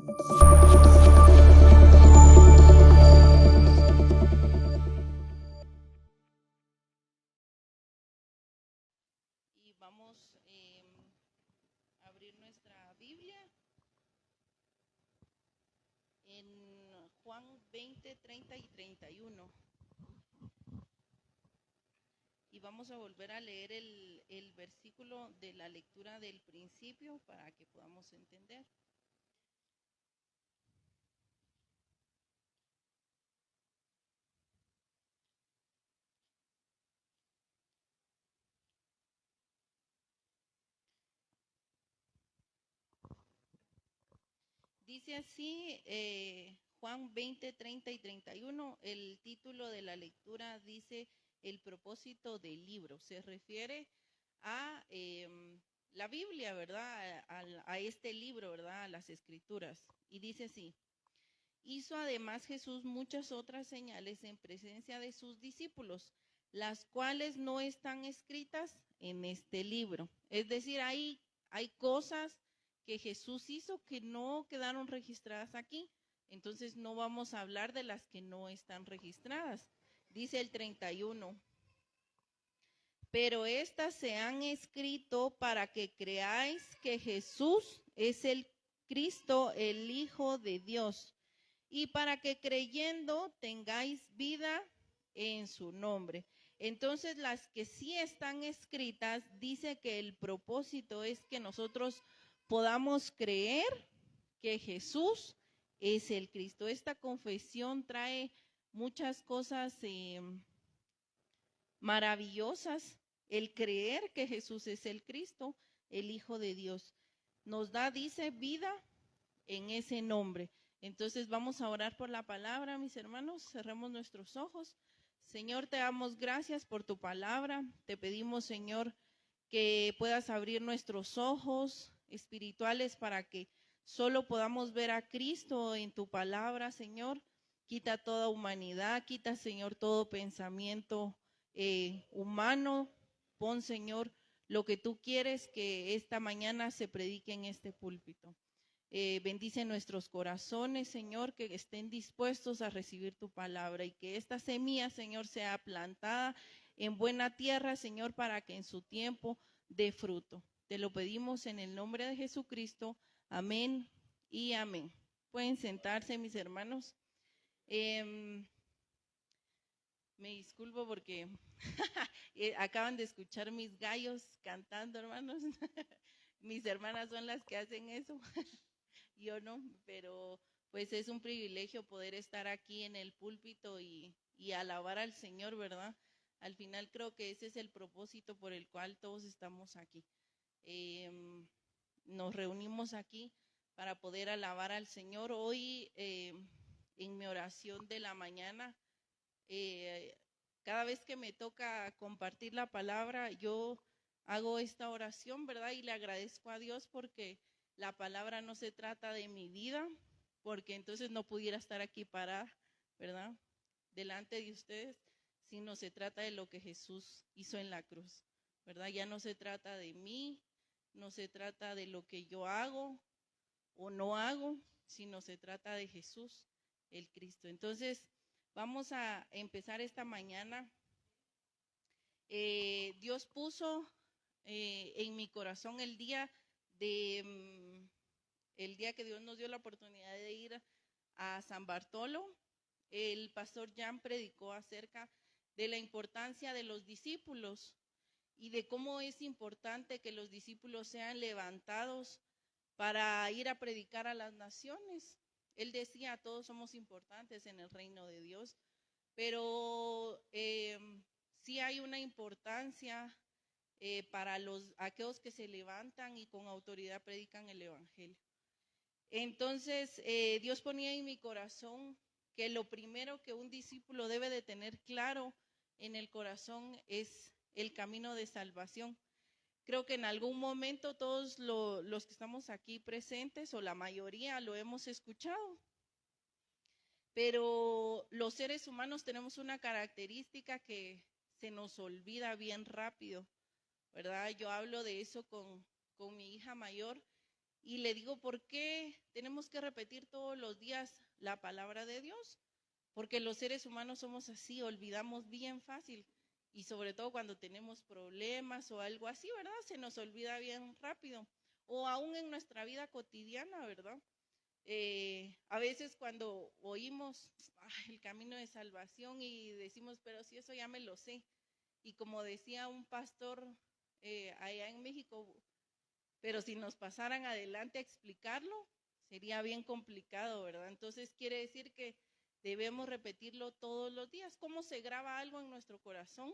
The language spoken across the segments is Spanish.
Y vamos a abrir nuestra Biblia en Juan 20, 30 y 31. Y vamos a volver a leer el versículo de la lectura del principio para que podamos entender. Dice así Juan 20, 30 y 31, el título de la lectura dice el propósito del libro. Se refiere a la Biblia, ¿verdad? A este libro, ¿verdad? A las Escrituras. Y dice así: hizo además Jesús muchas otras señales en presencia de sus discípulos, las cuales no están escritas en este libro. Es decir, hay cosas que Jesús hizo que no quedaron registradas aquí. Entonces no vamos a hablar de las que no están registradas. Dice el 31. Pero estas se han escrito para que creáis que Jesús es el Cristo, el Hijo de Dios, y para que creyendo tengáis vida en su nombre. Entonces, las que sí están escritas, dice que el propósito es que nosotros podamos creer que Jesús es el Cristo. Esta confesión trae muchas cosas maravillosas. El creer que Jesús es el Cristo, el Hijo de Dios, nos da, dice, vida en ese nombre. Entonces vamos a orar por la palabra, mis hermanos. Cerremos nuestros ojos. Señor, te damos gracias por tu palabra. Te pedimos, Señor, que puedas abrir nuestros ojos espirituales para que solo podamos ver a Cristo en tu palabra, Señor. Quita toda humanidad, quita, Señor, todo pensamiento humano. Pon, Señor, lo que tú quieres que esta mañana se predique en este púlpito. Bendice nuestros corazones, Señor, que estén dispuestos a recibir tu palabra y que esta semilla, Señor, sea plantada en buena tierra, Señor, para que en su tiempo dé fruto. Te lo pedimos en el nombre de Jesucristo. Amén y amén. Pueden sentarse, mis hermanos. Me disculpo porque acaban de escuchar mis gallos cantando, hermanos. Mis hermanas son las que hacen eso. Yo no, pero pues es un privilegio poder estar aquí en el púlpito y alabar al Señor, ¿verdad? Al final creo que ese es el propósito por el cual todos estamos aquí. Nos reunimos aquí para poder alabar al Señor. Hoy en mi oración de la mañana, cada vez que me toca compartir la palabra, yo hago esta oración, ¿verdad? Y le agradezco a Dios porque la palabra no se trata de mi vida, porque entonces no pudiera estar aquí parada, ¿verdad? Delante de ustedes, sino se trata de lo que Jesús hizo en la cruz, ¿verdad? Ya no se trata de mí, no se trata de lo que yo hago o no hago, sino se trata de Jesús, el Cristo. Entonces, vamos a empezar esta mañana. Dios puso en mi corazón el día que Dios nos dio la oportunidad de ir a San Bartolo. El pastor Jan predicó acerca de la importancia de los discípulos y de cómo es importante que los discípulos sean levantados para ir a predicar a las naciones. Él decía, todos somos importantes en el reino de Dios, pero sí hay una importancia para aquellos que se levantan y con autoridad predican el evangelio. Entonces, Dios ponía en mi corazón que lo primero que un discípulo debe de tener claro en el corazón es el camino de salvación. Creo que en algún momento todos los que estamos aquí presentes, o la mayoría, lo hemos escuchado. Pero los seres humanos tenemos una característica que se nos olvida bien rápido, ¿verdad? Yo hablo de eso con mi hija mayor, Y le digo, ¿por qué tenemos que repetir todos los días la palabra de Dios? Porque los seres humanos somos así, olvidamos bien fácil. Y sobre todo cuando tenemos problemas o algo así, ¿verdad? Se nos olvida bien rápido. O aún en nuestra vida cotidiana, ¿verdad? A veces cuando oímos el camino de salvación y decimos, pero si eso ya me lo sé. Y como decía un pastor allá en México, pero si nos pasaran adelante a explicarlo, sería bien complicado, ¿verdad? Entonces quiere decir que debemos repetirlo todos los días. ¿Cómo se graba algo en nuestro corazón?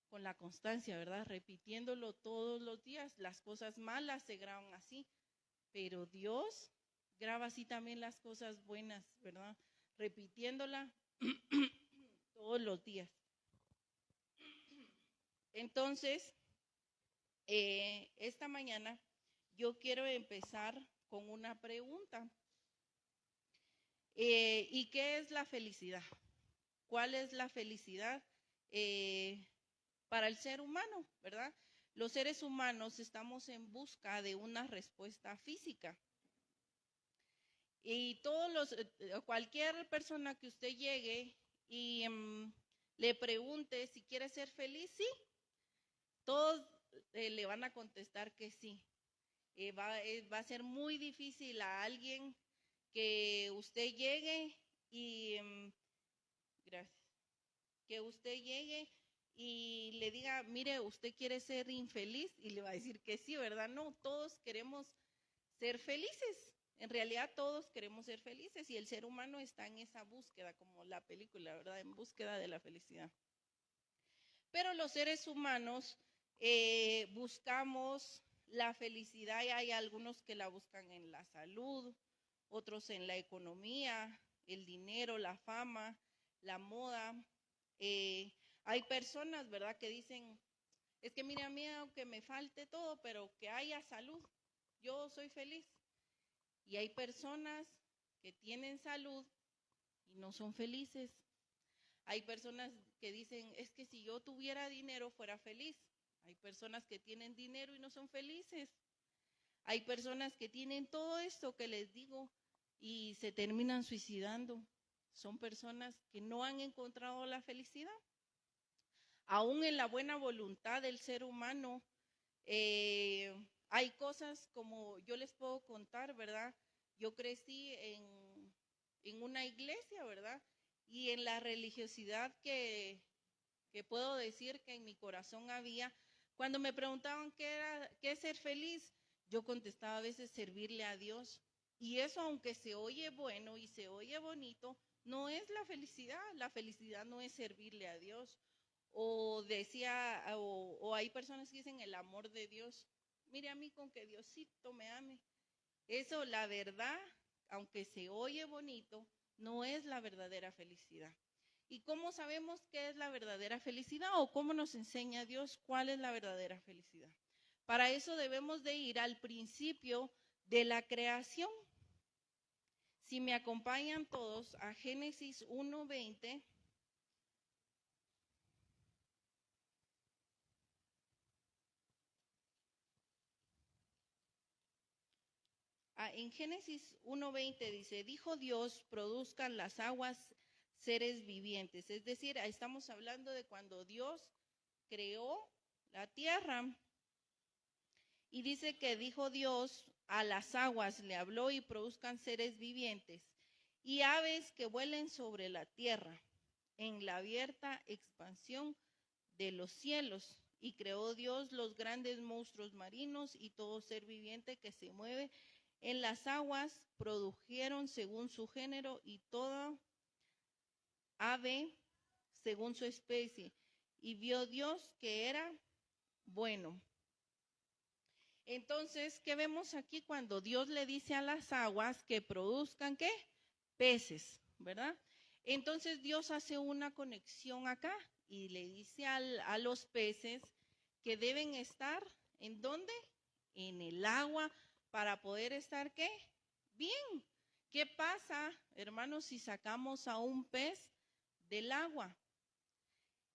Con la constancia, ¿verdad? Repitiéndolo todos los días. Las cosas malas se graban así, pero Dios graba así también las cosas buenas, ¿verdad? Repitiéndola todos los días. Entonces, esta mañana yo quiero empezar con una pregunta. ¿Y qué es la felicidad? ¿Cuál es la felicidad para el ser humano, verdad? Los seres humanos estamos en busca de una respuesta física. Y cualquier persona que usted llegue y le pregunte si quiere ser feliz, sí, todos le van a contestar que sí. Va a ser muy difícil a alguien que usted llegue y gracias, que usted llegue y le diga, mire, usted quiere ser infeliz, y le va a decir que sí, ¿verdad? No, todos queremos ser felices. En realidad todos queremos ser felices y el ser humano está en esa búsqueda, como la película, ¿verdad? En búsqueda de la felicidad. Pero los seres humanos buscamos la felicidad y hay algunos que la buscan en la salud, otros en la economía, el dinero, la fama, la moda. Hay personas, ¿verdad?, que dicen, es que mire, a mí aunque me falte todo, pero que haya salud, yo soy feliz. Y hay personas que tienen salud y no son felices. Hay personas que dicen, es que si yo tuviera dinero fuera feliz. Hay personas que tienen dinero y no son felices. Hay personas que tienen todo esto que les digo y se terminan suicidando. Son personas que no han encontrado la felicidad. Aún en la buena voluntad del ser humano, hay cosas como yo les puedo contar, ¿verdad? Yo crecí en una iglesia, ¿verdad? Y en la religiosidad que puedo decir que en mi corazón había, cuando me preguntaban qué es ser feliz, yo contestaba a veces servirle a Dios. Y eso, aunque se oye bueno y se oye bonito, no es la felicidad no es servirle a Dios. O decía, o hay personas que dicen el amor de Dios. Mire a mí con que Diosito me ame. Eso, la verdad, aunque se oye bonito, no es la verdadera felicidad. ¿Y cómo sabemos qué es la verdadera felicidad o cómo nos enseña Dios cuál es la verdadera felicidad? Para eso debemos de ir al principio de la creación. Si me acompañan todos a Génesis 1:20. En Génesis 1:20 dice, dijo Dios, produzcan las aguas seres vivientes. Es decir, estamos hablando de cuando Dios creó la tierra. Y dice que dijo Dios a las aguas, le habló y produzcan seres vivientes y aves que vuelen sobre la tierra en la abierta expansión de los cielos. Y creó Dios los grandes monstruos marinos y todo ser viviente que se mueve en las aguas, produjeron según su género y toda ave según su especie. Y vio Dios que era bueno. Entonces, ¿qué vemos aquí cuando Dios le dice a las aguas que produzcan qué? Peces, ¿verdad? Entonces Dios hace una conexión acá y le dice a los peces que deben estar, ¿en dónde? En el agua para poder estar ¿qué? Bien. ¿Qué pasa, hermanos, si sacamos a un pez del agua?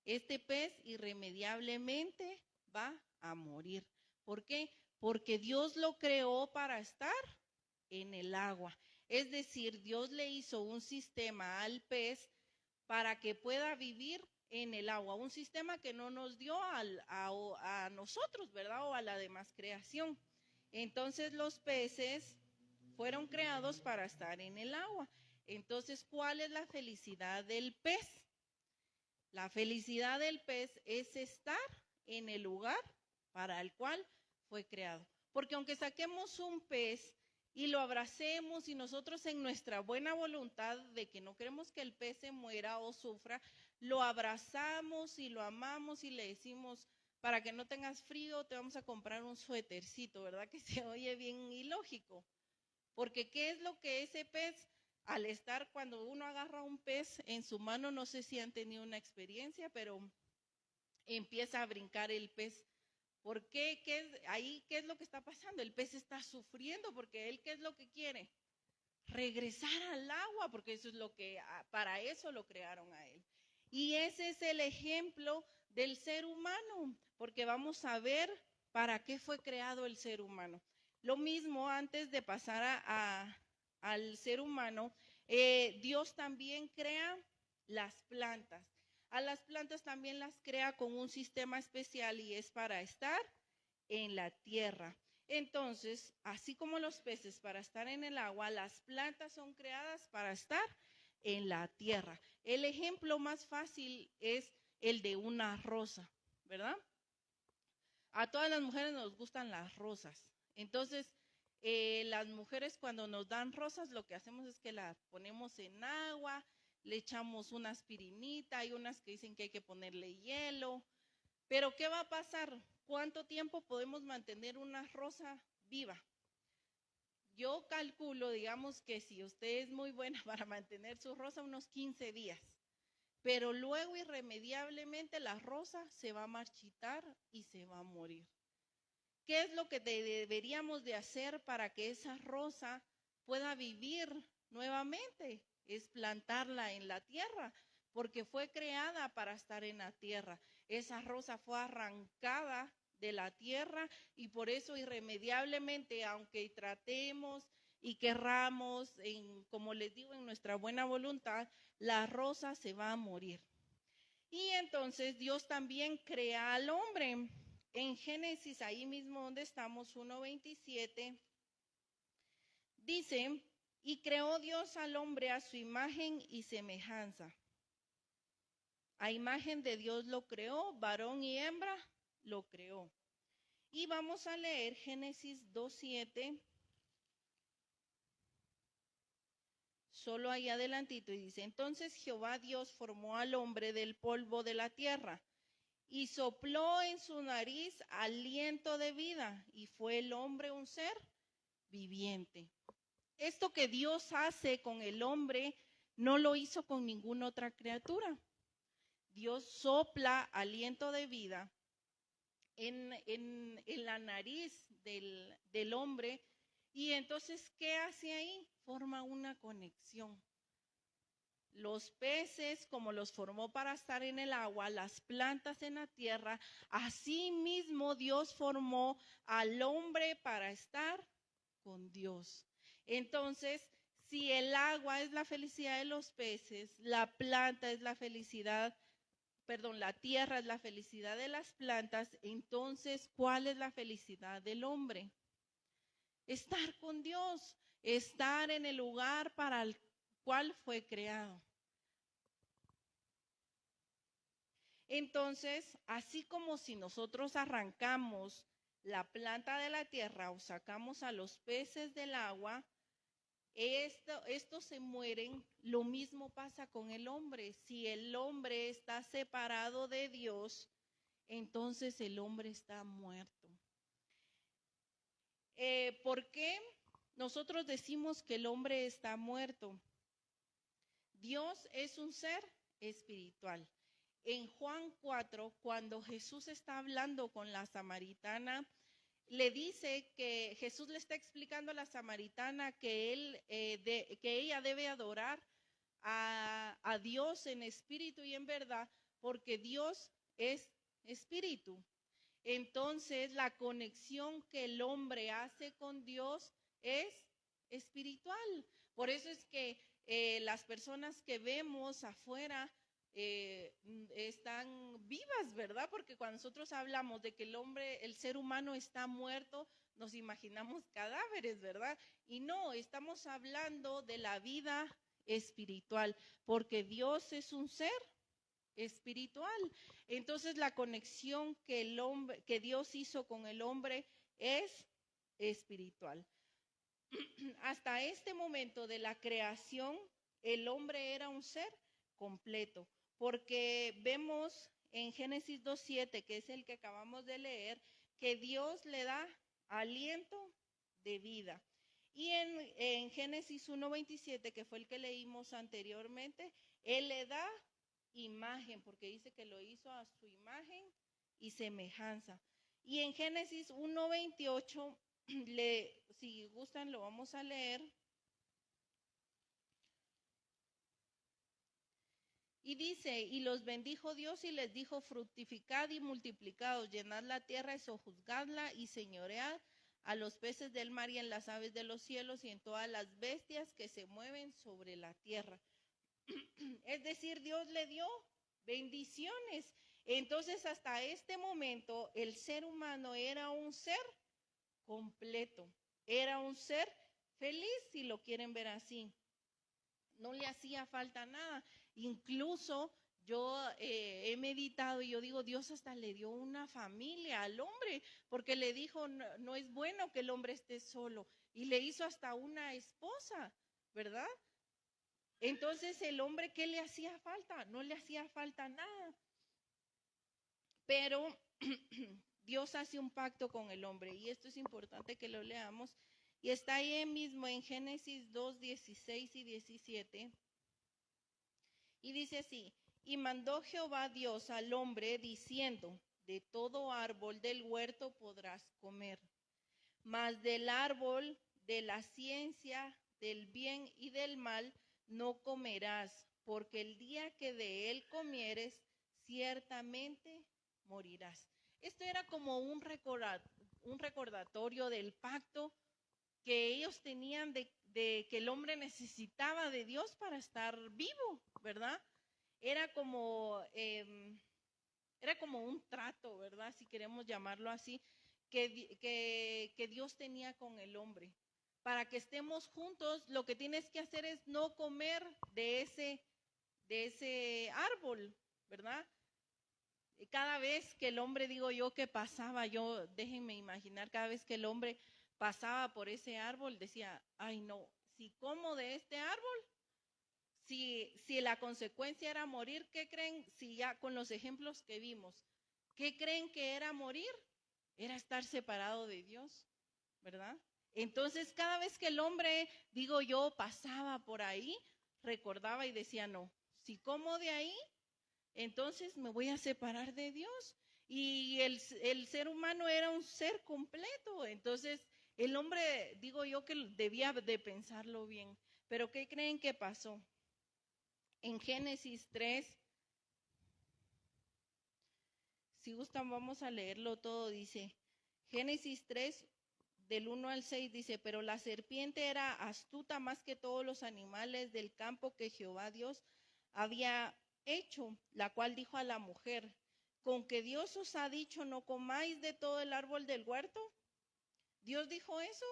Este pez irremediablemente va a morir. ¿Por qué? porque Dios lo creó para estar en el agua. Es decir, Dios le hizo un sistema al pez para que pueda vivir en el agua, un sistema que no nos dio a nosotros, ¿verdad? O a la demás creación. Entonces los peces fueron creados para estar en el agua. Entonces, ¿cuál es la felicidad del pez? La felicidad del pez es estar en el lugar para el cual fue creado. Porque aunque saquemos un pez y lo abracemos y nosotros en nuestra buena voluntad de que no queremos que el pez se muera o sufra, lo abrazamos y lo amamos y le decimos, para que no tengas frío, te vamos a comprar un suétercito, ¿verdad? Que se oye bien ilógico. Porque ¿qué es lo que ese pez, al estar, cuando uno agarra un pez en su mano, no sé si han tenido una experiencia, pero empieza a brincar el pez? ¿Por qué? ¿Qué es lo que está pasando? El pez está sufriendo porque él, ¿qué es lo que quiere? Regresar al agua, porque eso es lo que, para eso lo crearon a él. Y ese es el ejemplo del ser humano, porque vamos a ver para qué fue creado el ser humano. Lo mismo antes de pasar al ser humano, Dios también crea las plantas. A las plantas también las crea con un sistema especial y es para estar en la tierra. Entonces, así como los peces para estar en el agua, las plantas son creadas para estar en la tierra. El ejemplo más fácil es el de una rosa, ¿verdad? A todas las mujeres nos gustan las rosas. Entonces, las mujeres cuando nos dan rosas, lo que hacemos es que las ponemos en agua, le echamos una aspirinita, hay unas que dicen que hay que ponerle hielo. Pero ¿qué va a pasar? ¿Cuánto tiempo podemos mantener una rosa viva? Yo calculo, digamos que si usted es muy buena para mantener su rosa, unos 15 días. Pero luego irremediablemente la rosa se va a marchitar y se va a morir. ¿Qué es lo que deberíamos de hacer para que esa rosa pueda vivir nuevamente? Es plantarla en la tierra, porque fue creada para estar en la tierra. Esa rosa fue arrancada de la tierra y por eso irremediablemente, aunque tratemos y querramos, como les digo, en nuestra buena voluntad, la rosa se va a morir. Y entonces Dios también crea al hombre. En Génesis, ahí mismo donde estamos, 1:27, dice, y creó Dios al hombre a su imagen y semejanza. A imagen de Dios lo creó, varón y hembra lo creó. Y vamos a leer Génesis 2:7, solo ahí adelantito, y dice, entonces Jehová Dios formó al hombre del polvo de la tierra y sopló en su nariz aliento de vida, y fue el hombre un ser viviente. Esto que Dios hace con el hombre no lo hizo con ninguna otra criatura. Dios sopla aliento de vida en la nariz del hombre, y entonces, ¿qué hace ahí? Forma una conexión. Los peces, como los formó para estar en el agua, las plantas en la tierra, así mismo Dios formó al hombre para estar con Dios. Entonces, si el agua es la felicidad de los peces, la planta es la felicidad, la tierra es la felicidad de las plantas, entonces, ¿cuál es la felicidad del hombre? Estar con Dios, estar en el lugar para el cual fue creado. Entonces, así como si nosotros arrancamos la planta de la tierra o sacamos a los peces del agua, estos se mueren, lo mismo pasa con el hombre. Si el hombre está separado de Dios, entonces el hombre está muerto. ¿Por qué nosotros decimos que el hombre está muerto? Dios es un ser espiritual. En Juan 4, cuando Jesús está hablando con la samaritana, le dice que Jesús le está explicando a la samaritana que ella debe adorar a Dios en espíritu y en verdad, porque Dios es espíritu. Entonces, la conexión que el hombre hace con Dios es espiritual. Por eso es que las personas que vemos afuera están vivas, ¿verdad? Porque cuando nosotros hablamos de que el ser humano está muerto, nos imaginamos cadáveres, ¿verdad? Y no, estamos hablando de la vida espiritual, porque Dios es un ser espiritual. Entonces la conexión que Dios hizo con el hombre es espiritual. Hasta este momento de la creación, el hombre era un ser completo, porque vemos en Génesis 2:7, que es el que acabamos de leer, que Dios le da aliento de vida. Y en Génesis 1:27, que fue el que leímos anteriormente, Él le da imagen, porque dice que lo hizo a su imagen y semejanza. Y en Génesis 1:28, si gustan, lo vamos a leer. Y dice, y los bendijo Dios y les dijo, fructificad y multiplicaos, llenad la tierra y sojuzgadla y señoread a los peces del mar y en las aves de los cielos y en todas las bestias que se mueven sobre la tierra. Es decir, Dios le dio bendiciones. Entonces, hasta este momento, el ser humano era un ser completo, era un ser feliz, si lo quieren ver así. No le hacía falta nada. Incluso yo he meditado y yo digo, Dios hasta le dio una familia al hombre, porque le dijo, no es bueno que el hombre esté solo. Y le hizo hasta una esposa, ¿verdad? Entonces el hombre, ¿qué le hacía falta? No le hacía falta nada. Pero Dios hace un pacto con el hombre y esto es importante que lo leamos. Y está ahí mismo en Génesis 2:16 y 17. Y dice así, y mandó Jehová Dios al hombre diciendo, de todo árbol del huerto podrás comer, mas del árbol de la ciencia del bien y del mal no comerás, porque el día que de él comieres, ciertamente morirás. Esto era como un recordatorio del pacto que ellos tenían de que el hombre necesitaba de Dios para estar vivo, ¿verdad? Era como un trato, ¿verdad? Si queremos llamarlo así, que Dios tenía con el hombre. Para que estemos juntos, lo que tienes que hacer es no comer de ese árbol, ¿verdad? Cada vez que el hombre, digo yo, que pasaba, déjenme imaginar, cada vez que el hombre pasaba por ese árbol, decía, ay no, si como de este árbol, si la consecuencia era morir, ¿qué creen? Si ya con los ejemplos que vimos, ¿qué creen que era morir? Era estar separado de Dios, ¿verdad? Entonces, cada vez que el hombre, digo yo, pasaba por ahí, recordaba y decía, no, si como de ahí, entonces me voy a separar de Dios. Y el ser humano era un ser completo, entonces el hombre, digo yo, que debía de pensarlo bien. Pero ¿qué creen que pasó? En Génesis 3, si gustan vamos a leerlo todo, dice, Génesis 3, del 1 al 6, dice, pero la serpiente era astuta más que todos los animales del campo que Jehová Dios había hecho, la cual dijo a la mujer, ¿con que Dios os ha dicho no comáis de todo el árbol del huerto? ¿Dios dijo eso?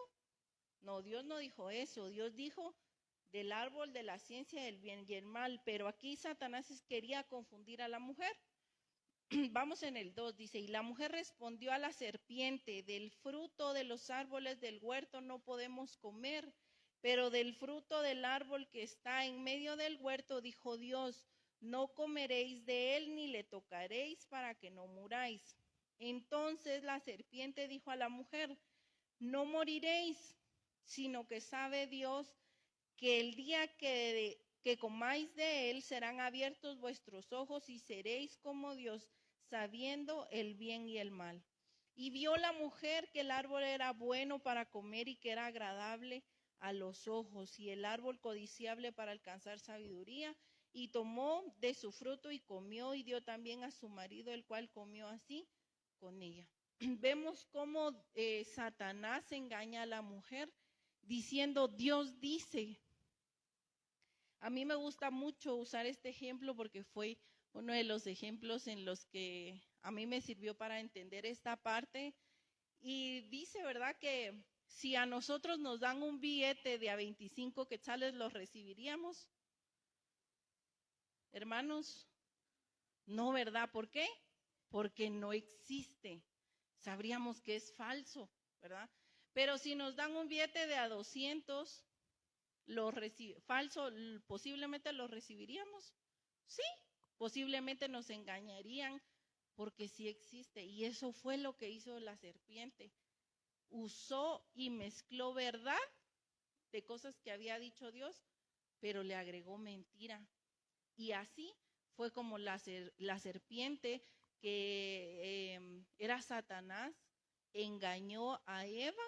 No, Dios no dijo eso, Dios dijo del árbol de la ciencia del bien y el mal, pero aquí Satanás quería confundir a la mujer. Vamos en el 2, dice, y la mujer respondió a la serpiente, del fruto de los árboles del huerto no podemos comer, pero del fruto del árbol que está en medio del huerto, dijo Dios, no comeréis de él ni le tocaréis para que no muráis. Entonces la serpiente dijo a la mujer, no moriréis, sino que sabe Dios que el día que comáis de él serán abiertos vuestros ojos y seréis como Dios, sabiendo el bien y el mal. Y vio la mujer que el árbol era bueno para comer y que era agradable a los ojos, y el árbol codiciable para alcanzar sabiduría, y tomó de su fruto y comió, y dio también a su marido, el cual comió así con ella. vemos cómo Satanás engaña a la mujer diciendo, Dios dice. A mí me gusta mucho usar este ejemplo porque fue uno de los ejemplos en los que a mí me sirvió para entender esta parte. Y dice, ¿verdad?, que si a nosotros nos dan un billete de a 25 quetzales, ¿los recibiríamos? Hermanos, no, ¿verdad? ¿Por qué? Porque no existe. Sabríamos que es falso, ¿verdad? Pero si nos dan un billete de a 200, falso, posiblemente lo recibiríamos. Sí, posiblemente nos engañarían porque sí existe. Y eso fue lo que hizo la serpiente. Usó y mezcló verdad de cosas que había dicho Dios, pero le agregó mentira. Y así fue como la serpiente, que era Satanás, engañó a Eva.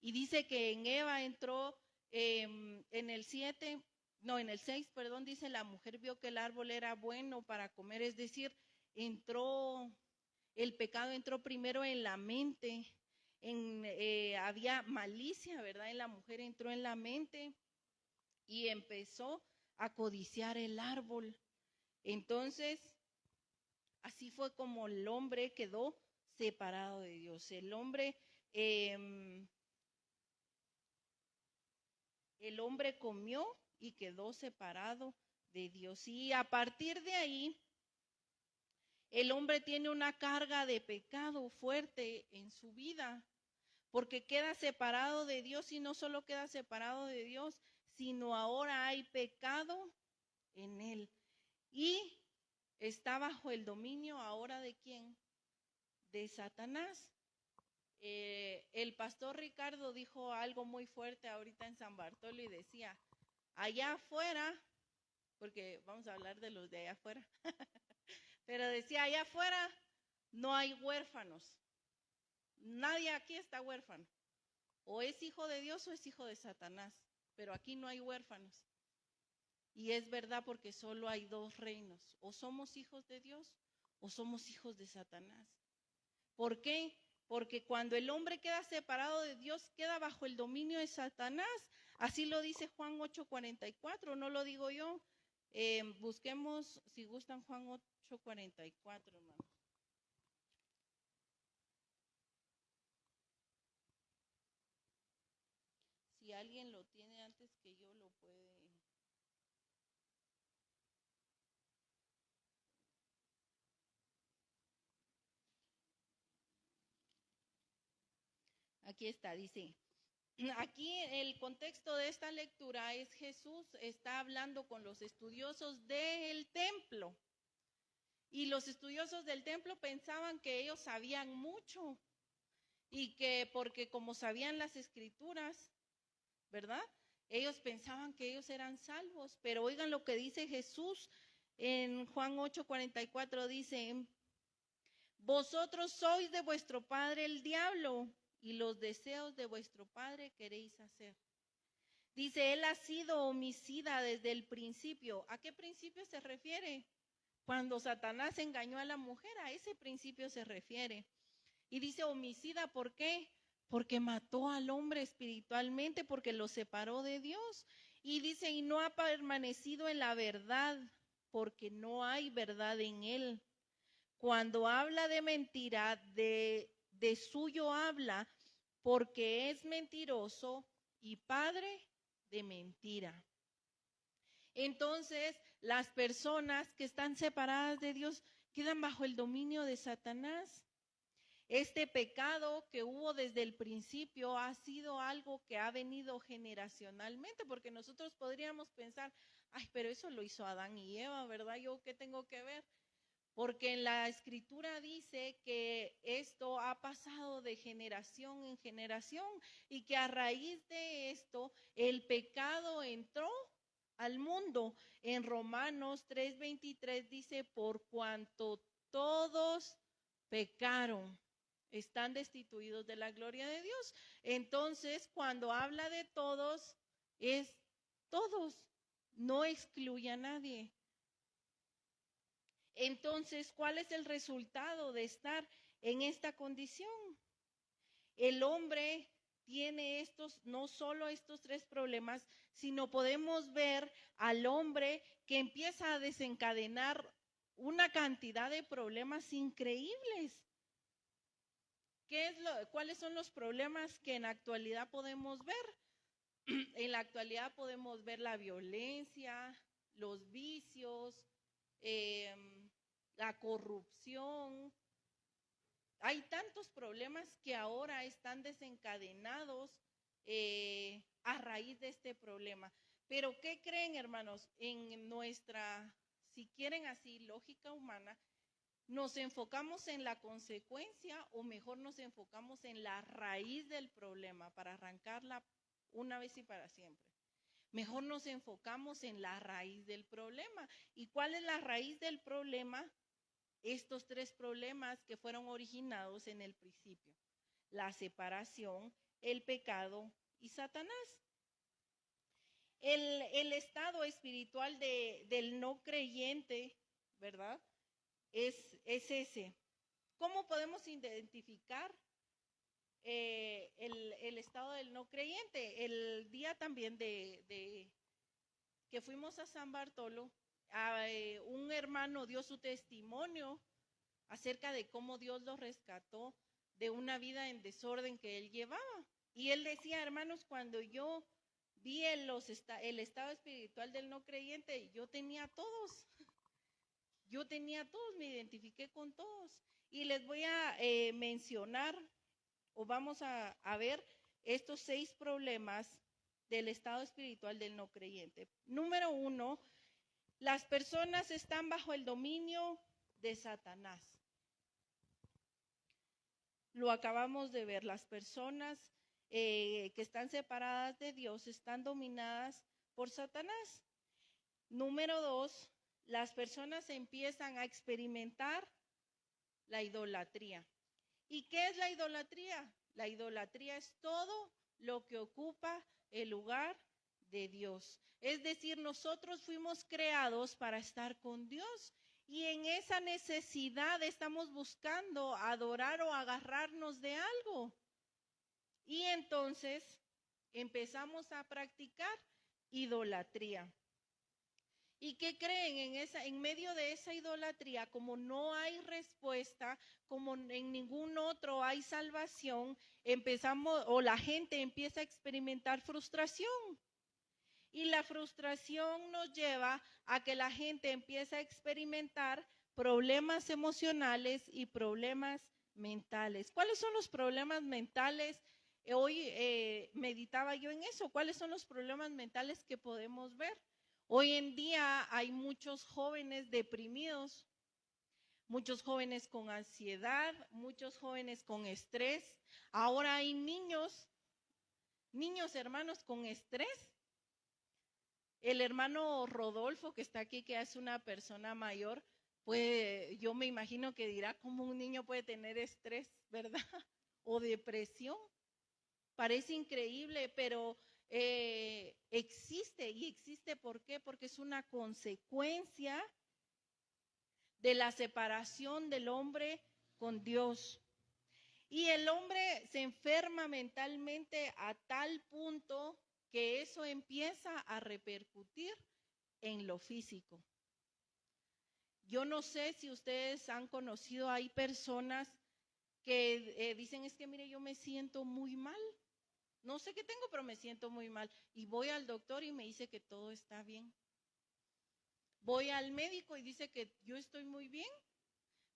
Y dice que en Eva entró en el 6, perdón, dice, la mujer vio que el árbol era bueno para comer, es decir, el pecado entró primero en la mente, había malicia, ¿verdad? En la mujer entró en la mente y empezó a codiciar el árbol. Entonces, así fue como el hombre quedó separado de Dios. El hombre comió y quedó separado de Dios. Y a partir de ahí, el hombre tiene una carga de pecado fuerte en su vida, porque queda separado de Dios, y no solo queda separado de Dios, sino ahora hay pecado en él. Y está bajo el dominio ahora ¿de quién? De Satanás. El pastor Ricardo dijo algo muy fuerte ahorita en San Bartolo y decía, allá afuera, porque vamos a hablar de los de allá afuera, pero decía, allá afuera no hay huérfanos. Nadie aquí está huérfano. O es hijo de Dios o es hijo de Satanás, pero aquí no hay huérfanos. Y es verdad, porque solo hay dos reinos, o somos hijos de Dios o somos hijos de Satanás. ¿Por qué? Porque cuando el hombre queda separado de Dios, queda bajo el dominio de Satanás. Así lo dice Juan 8:44, no lo digo yo. Busquemos, si gustan, Juan 8:44, hermano. Si alguien lo tiene antes que yo, lo puede. Aquí está, dice. Aquí el contexto de esta lectura es Jesús está hablando con los estudiosos del templo. Y los estudiosos del templo pensaban que ellos sabían mucho y que porque como sabían las escrituras, ¿verdad? Ellos pensaban que ellos eran salvos. Pero oigan lo que dice Jesús en Juan 8:44, dice, vosotros sois de vuestro padre el diablo, y los deseos de vuestro padre queréis hacer. Dice, él ha sido homicida desde el principio. ¿A qué principio se refiere? Cuando Satanás engañó a la mujer, a ese principio se refiere. Y dice homicida, ¿por qué? Porque mató al hombre espiritualmente, porque lo separó de Dios. Y dice, y no ha permanecido en la verdad, porque no hay verdad en él. Cuando habla de mentira, de suyo habla, porque es mentiroso y padre de mentira. Entonces, las personas que están separadas de Dios quedan bajo el dominio de Satanás. Este pecado que hubo desde el principio ha sido algo que ha venido generacionalmente, porque nosotros podríamos pensar, ay, pero eso lo hizo Adán y Eva, ¿verdad? ¿Yo qué tengo que ver? Porque en la escritura dice que esto ha pasado de generación en generación y que a raíz de esto el pecado entró al mundo. En Romanos 3:23 dice, por cuanto todos pecaron, están destituidos de la gloria de Dios. Entonces, cuando habla de todos, es todos, no excluye a nadie. Entonces, ¿cuál es el resultado de estar en esta condición. El hombre tiene no solo estos 3 problemas, sino podemos ver al hombre que empieza a desencadenar una cantidad de problemas increíbles. ¿Cuáles son los problemas que en la actualidad podemos ver? En la actualidad podemos ver la violencia, los vicios, la corrupción. Hay tantos problemas que ahora están desencadenados a raíz de este problema. Pero ¿qué creen, hermanos? En nuestra, si quieren así, lógica humana, ¿nos enfocamos en la consecuencia o mejor nos enfocamos en la raíz del problema para arrancarla una vez y para siempre? Mejor nos enfocamos en la raíz del problema. ¿Y cuál es la raíz del problema? Estos 3 problemas que fueron originados en el principio: la separación, el pecado y Satanás. El estado espiritual del no creyente, ¿verdad? Es ese. ¿Cómo podemos identificar el estado del no creyente? El día también que fuimos a San Bartolo, un hermano dio su testimonio acerca de cómo Dios lo rescató de una vida en desorden que él llevaba. Y él decía: hermanos, cuando yo vi el estado espiritual del no creyente, yo tenía todos, me identifiqué con todos. Y les voy a mencionar, o vamos a ver estos 6 problemas del estado espiritual del no creyente. Número 1, las personas están bajo el dominio de Satanás. Lo acabamos de ver, las personas que están separadas de Dios están dominadas por Satanás. Número 2, las personas empiezan a experimentar la idolatría. ¿Y qué es la idolatría? La idolatría es todo lo que ocupa el lugar de Dios. Es decir, nosotros fuimos creados para estar con Dios y en esa necesidad estamos buscando adorar o agarrarnos de algo. Y entonces empezamos a practicar idolatría. ¿Y qué creen? En medio de esa idolatría, como no hay respuesta, como en ningún otro hay salvación, la gente empieza a experimentar frustración. Y la frustración nos lleva a que la gente empiece a experimentar problemas emocionales y problemas mentales. ¿Cuáles son los problemas mentales? Hoy meditaba yo en eso. ¿Cuáles son los problemas mentales que podemos ver? Hoy en día hay muchos jóvenes deprimidos, muchos jóvenes con ansiedad, muchos jóvenes con estrés. Ahora hay niños hermanos con estrés. El hermano Rodolfo, que está aquí, que es una persona mayor, pues yo me imagino que dirá cómo un niño puede tener estrés, ¿verdad? O depresión. Parece increíble, pero existe. ¿Y existe por qué? Porque es una consecuencia de la separación del hombre con Dios. Y el hombre se enferma mentalmente a tal punto que eso empieza a repercutir en lo físico. Yo no sé si ustedes han conocido, hay personas que dicen: es que mire, yo me siento muy mal. No sé qué tengo, pero me siento muy mal. Y voy al doctor y me dice que todo está bien. Voy al médico y dice que yo estoy muy bien,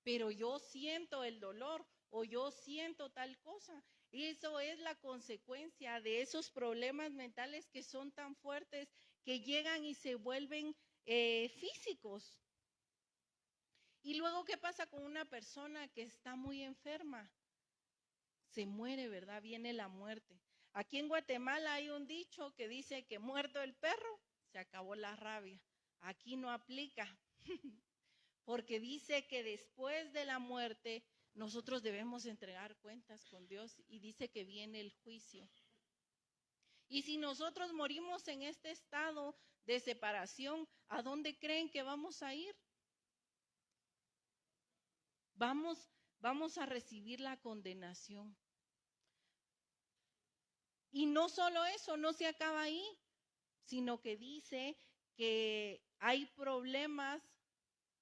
pero yo siento el dolor o yo siento tal cosa. Y eso es la consecuencia de esos problemas mentales que son tan fuertes que llegan y se vuelven físicos. Y luego, ¿qué pasa con una persona que está muy enferma? Se muere, ¿verdad? Viene la muerte. Aquí en Guatemala hay un dicho que dice que muerto el perro, se acabó la rabia. Aquí no aplica, porque dice que después de la muerte nosotros debemos entregar cuentas con Dios y dice que viene el juicio. Y si nosotros morimos en este estado de separación, ¿a dónde creen que vamos a ir? Vamos vamos a recibir la condenación. Y no solo eso, no se acaba ahí, sino que dice que hay problemas,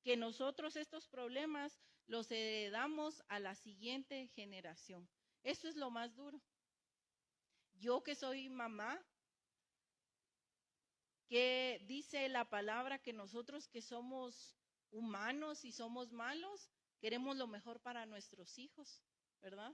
que nosotros estos problemas los heredamos a la siguiente generación. Eso es lo más duro. Yo que soy mamá, que dice la palabra que nosotros que somos humanos y somos malos, queremos lo mejor para nuestros hijos, ¿verdad?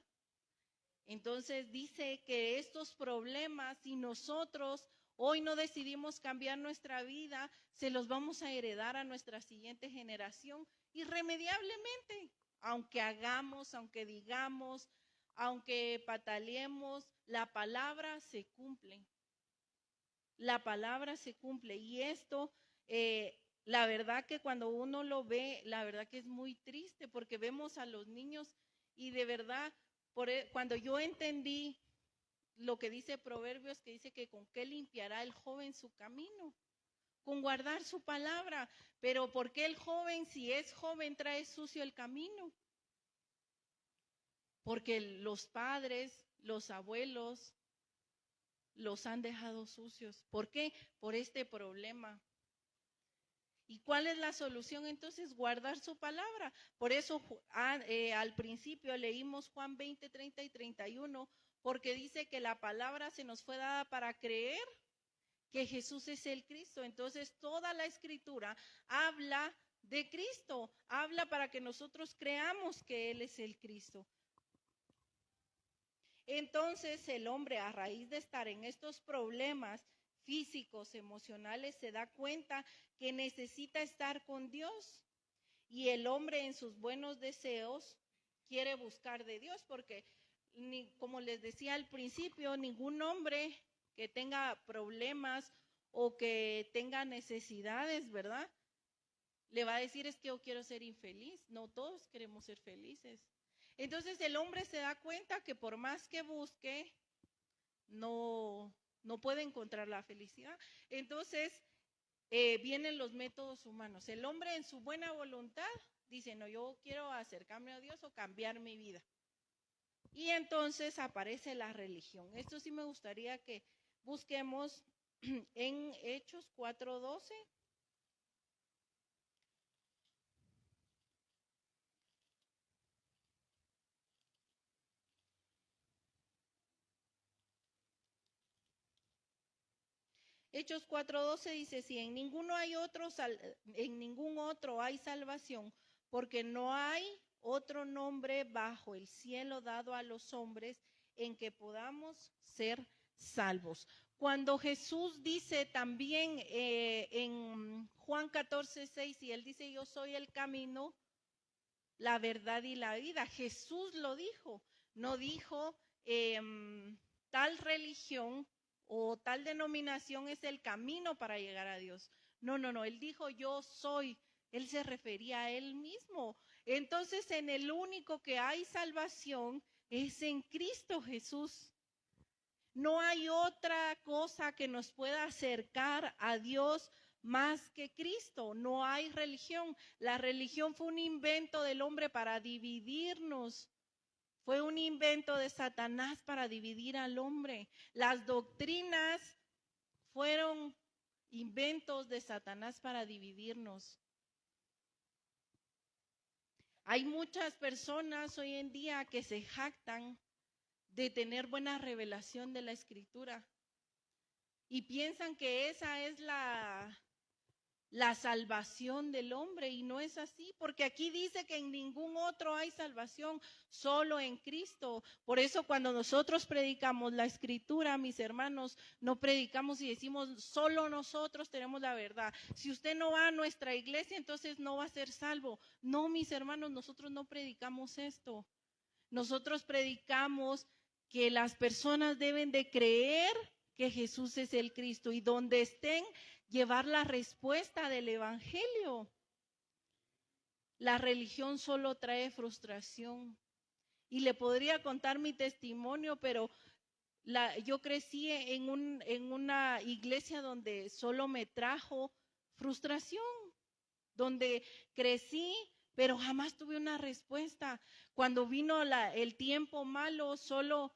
Entonces dice que estos problemas, si nosotros hoy no decidimos cambiar nuestra vida, se los vamos a heredar a nuestra siguiente generación irremediablemente. Aunque hagamos, aunque digamos, aunque pataleemos, la palabra se cumple. La palabra se cumple. Y esto, la verdad que cuando uno lo ve, la verdad que es muy triste porque vemos a los niños y de verdad, cuando yo entendí lo que dice Proverbios, que dice que con qué limpiará el joven su camino, con guardar su palabra. Pero ¿por qué el joven, si es joven, trae sucio el camino? Porque los padres, los abuelos, los han dejado sucios. ¿Por qué? Por este problema. ¿Y cuál es la solución entonces? Guardar su palabra. Por eso al principio leímos Juan 20, 30 y 31, porque dice que la palabra se nos fue dada para creer que Jesús es el Cristo. Entonces toda la escritura habla de Cristo, habla para que nosotros creamos que Él es el Cristo. Entonces el hombre, a raíz de estar en estos problemas físicos, emocionales, se da cuenta que necesita estar con Dios. Y el hombre en sus buenos deseos quiere buscar de Dios, porque como les decía al principio, ningún hombre que tenga problemas o que tenga necesidades, ¿verdad? Le va a decir es que yo quiero ser infeliz. No, todos queremos ser felices. Entonces el hombre se da cuenta que por más que busque, no puede encontrar la felicidad. Entonces vienen los métodos humanos. El hombre en su buena voluntad dice, no, yo quiero acercarme a Dios o cambiar mi vida. Y entonces aparece la religión. Esto sí me gustaría que busquemos en Hechos 4:12. Hechos 4:12 dice, si en ningún otro hay salvación, porque no hay otro nombre bajo el cielo dado a los hombres en que podamos ser salvos. Cuando Jesús dice también en Juan 14:6, y él dice, yo soy el camino, la verdad y la vida. Jesús lo dijo, no dijo tal religión o tal denominación es el camino para llegar a Dios. No, él dijo yo soy, él se refería a él mismo. Entonces en el único que hay salvación es en Cristo Jesús. No hay otra cosa que nos pueda acercar a Dios más que Cristo. No hay religión. La religión fue un invento del hombre para dividirnos. Fue un invento de Satanás para dividir al hombre. Las doctrinas fueron inventos de Satanás para dividirnos. Hay muchas personas hoy en día que se jactan de tener buena revelación de la Escritura y piensan que esa es la salvación del hombre, y no es así, porque aquí dice que en ningún otro hay salvación, solo en Cristo. Por eso cuando nosotros predicamos la Escritura, mis hermanos, no predicamos y decimos solo nosotros tenemos la verdad. Si usted no va a nuestra iglesia, entonces no va a ser salvo. No, mis hermanos, nosotros no predicamos esto. Nosotros predicamos que las personas deben de creer que Jesús es el Cristo y donde estén, llevar la respuesta del evangelio. La religión solo trae frustración. Y le podría contar mi testimonio, pero yo crecí en una iglesia donde solo me trajo frustración, donde crecí pero jamás tuve una respuesta. Cuando vino el tiempo malo, solo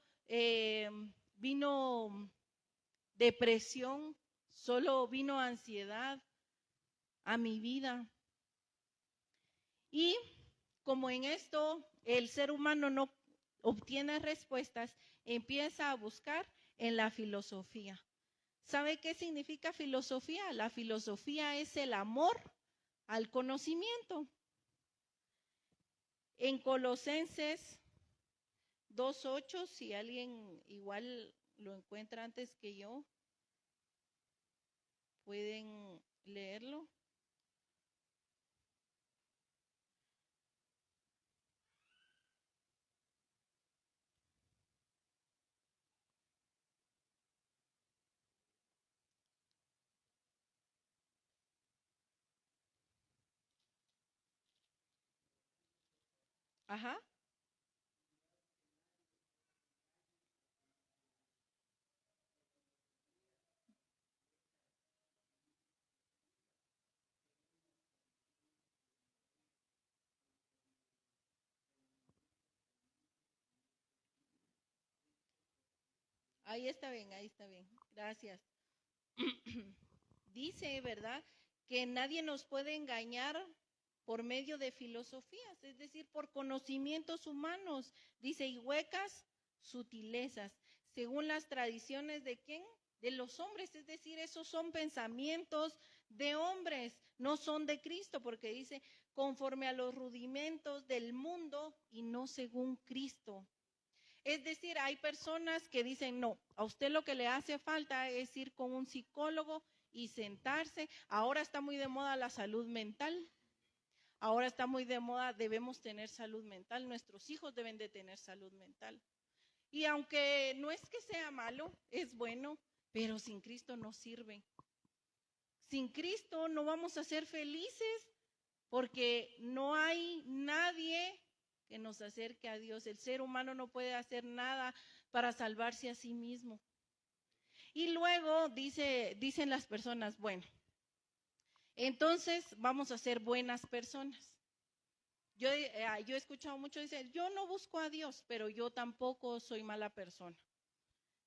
vino depresión, solo vino ansiedad a mi vida. Y como en esto el ser humano no obtiene respuestas, empieza a buscar en la filosofía. ¿Sabe qué significa filosofía? La filosofía es el amor al conocimiento. En Colosenses 2:8, si alguien igual lo encuentra antes que yo, pueden leerlo. Ajá. Ahí está bien, ahí está bien. Gracias. Dice, ¿verdad?, que nadie nos puede engañar por medio de filosofías, es decir, por conocimientos humanos. Dice, y huecas sutilezas, según las tradiciones de quién, de los hombres, es decir, esos son pensamientos de hombres, no son de Cristo, porque dice, conforme a los rudimentos del mundo y no según Cristo. Es decir, hay personas que dicen, no, a usted lo que le hace falta es ir con un psicólogo y sentarse. Ahora está muy de moda la salud mental. Ahora está muy de moda, debemos tener salud mental. Nuestros hijos deben de tener salud mental. Y aunque no es que sea malo, es bueno, pero sin Cristo no sirve. Sin Cristo no vamos a ser felices porque no hay nadie que nos acerque a Dios. El ser humano no puede hacer nada para salvarse a sí mismo. Y luego dicen las personas, bueno, entonces vamos a ser buenas personas. Yo he escuchado mucho decir, yo no busco a Dios, pero yo tampoco soy mala persona.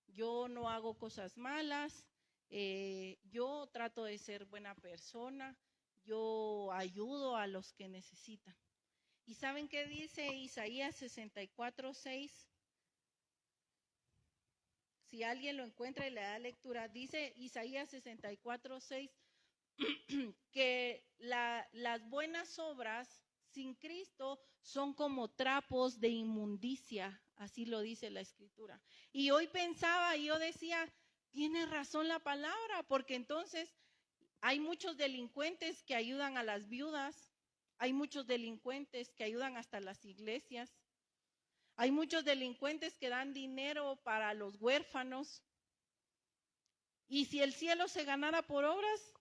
Yo no hago cosas malas, yo trato de ser buena persona, yo ayudo a los que necesitan. ¿Y saben qué dice Isaías 64:6? Si alguien lo encuentra y le da lectura, dice Isaías 64:6 que las buenas obras sin Cristo son como trapos de inmundicia, así lo dice la Escritura. Y hoy pensaba y yo decía, tiene razón la palabra, porque entonces hay muchos delincuentes que ayudan a las viudas, hay muchos delincuentes que ayudan hasta las iglesias, hay muchos delincuentes que dan dinero para los huérfanos. Y si el cielo se ganara por obras,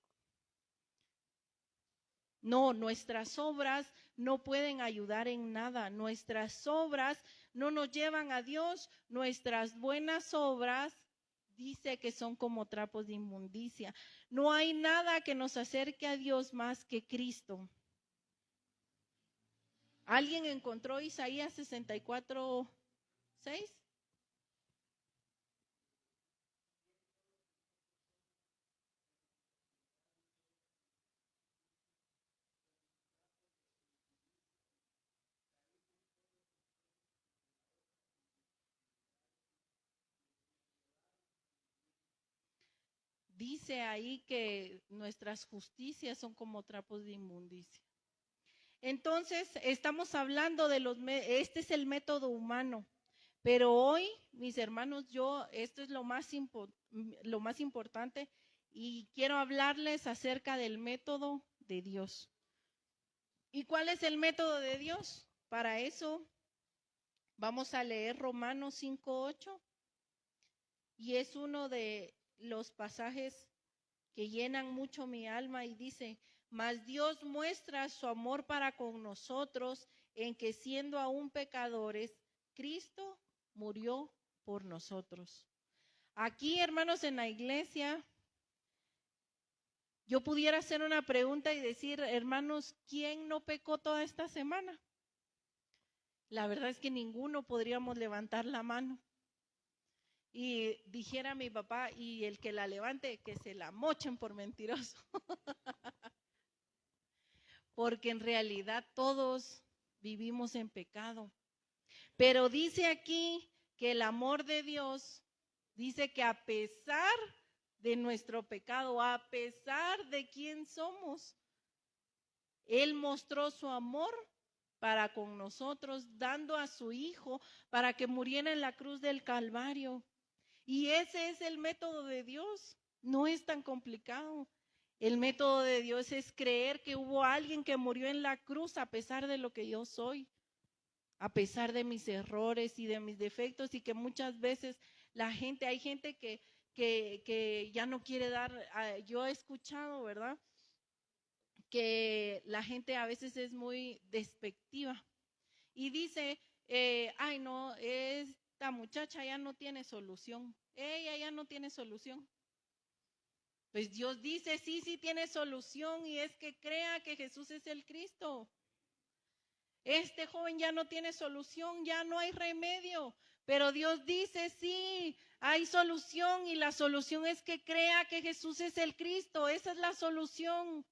no, nuestras obras no pueden ayudar en nada. Nuestras obras no nos llevan a Dios. Nuestras buenas obras dice que son como trapos de inmundicia. No hay nada que nos acerque a Dios más que Cristo. ¿Alguien encontró Isaías 64:6? Dice ahí que nuestras justicias son como trapos de inmundicia. Entonces, estamos hablando de este es el método humano. Pero hoy, mis hermanos, esto es lo más importante y quiero hablarles acerca del método de Dios. ¿Y cuál es el método de Dios? Para eso vamos a leer Romanos 5:8 y es uno de los pasajes que llenan mucho mi alma y dice, mas Dios muestra su amor para con nosotros en que siendo aún pecadores, Cristo murió por nosotros. Aquí, hermanos, en la iglesia, Yo pudiera hacer una pregunta y decir, hermanos, ¿quién no pecó toda esta semana? La verdad es que ninguno podríamos levantar la mano. Y dijera mi papá, y el que la levante, que se la mochen por mentiroso. Porque en realidad todos vivimos en pecado. Pero dice aquí que el amor de Dios, dice que a pesar de nuestro pecado, a pesar de quién somos, Él mostró su amor para con nosotros, dando a su Hijo para que muriera en la cruz del Calvario. Y ese es el método de Dios, no es tan complicado. El método de Dios es creer que hubo alguien que murió en la cruz a pesar de lo que yo soy, a pesar de mis errores y de mis defectos, y que muchas veces hay gente que ya no quiere dar, yo he escuchado, ¿verdad?, que la gente a veces es muy despectiva y dice, ay no, esta muchacha ya no tiene solución, ella ya no tiene solución. Pues Dios dice, sí, sí tiene solución, y es que crea que Jesús es el Cristo. Este joven ya no tiene solución, ya no hay remedio, pero Dios dice, sí, hay solución, y la solución es que crea que Jesús es el Cristo. Esa es la solución.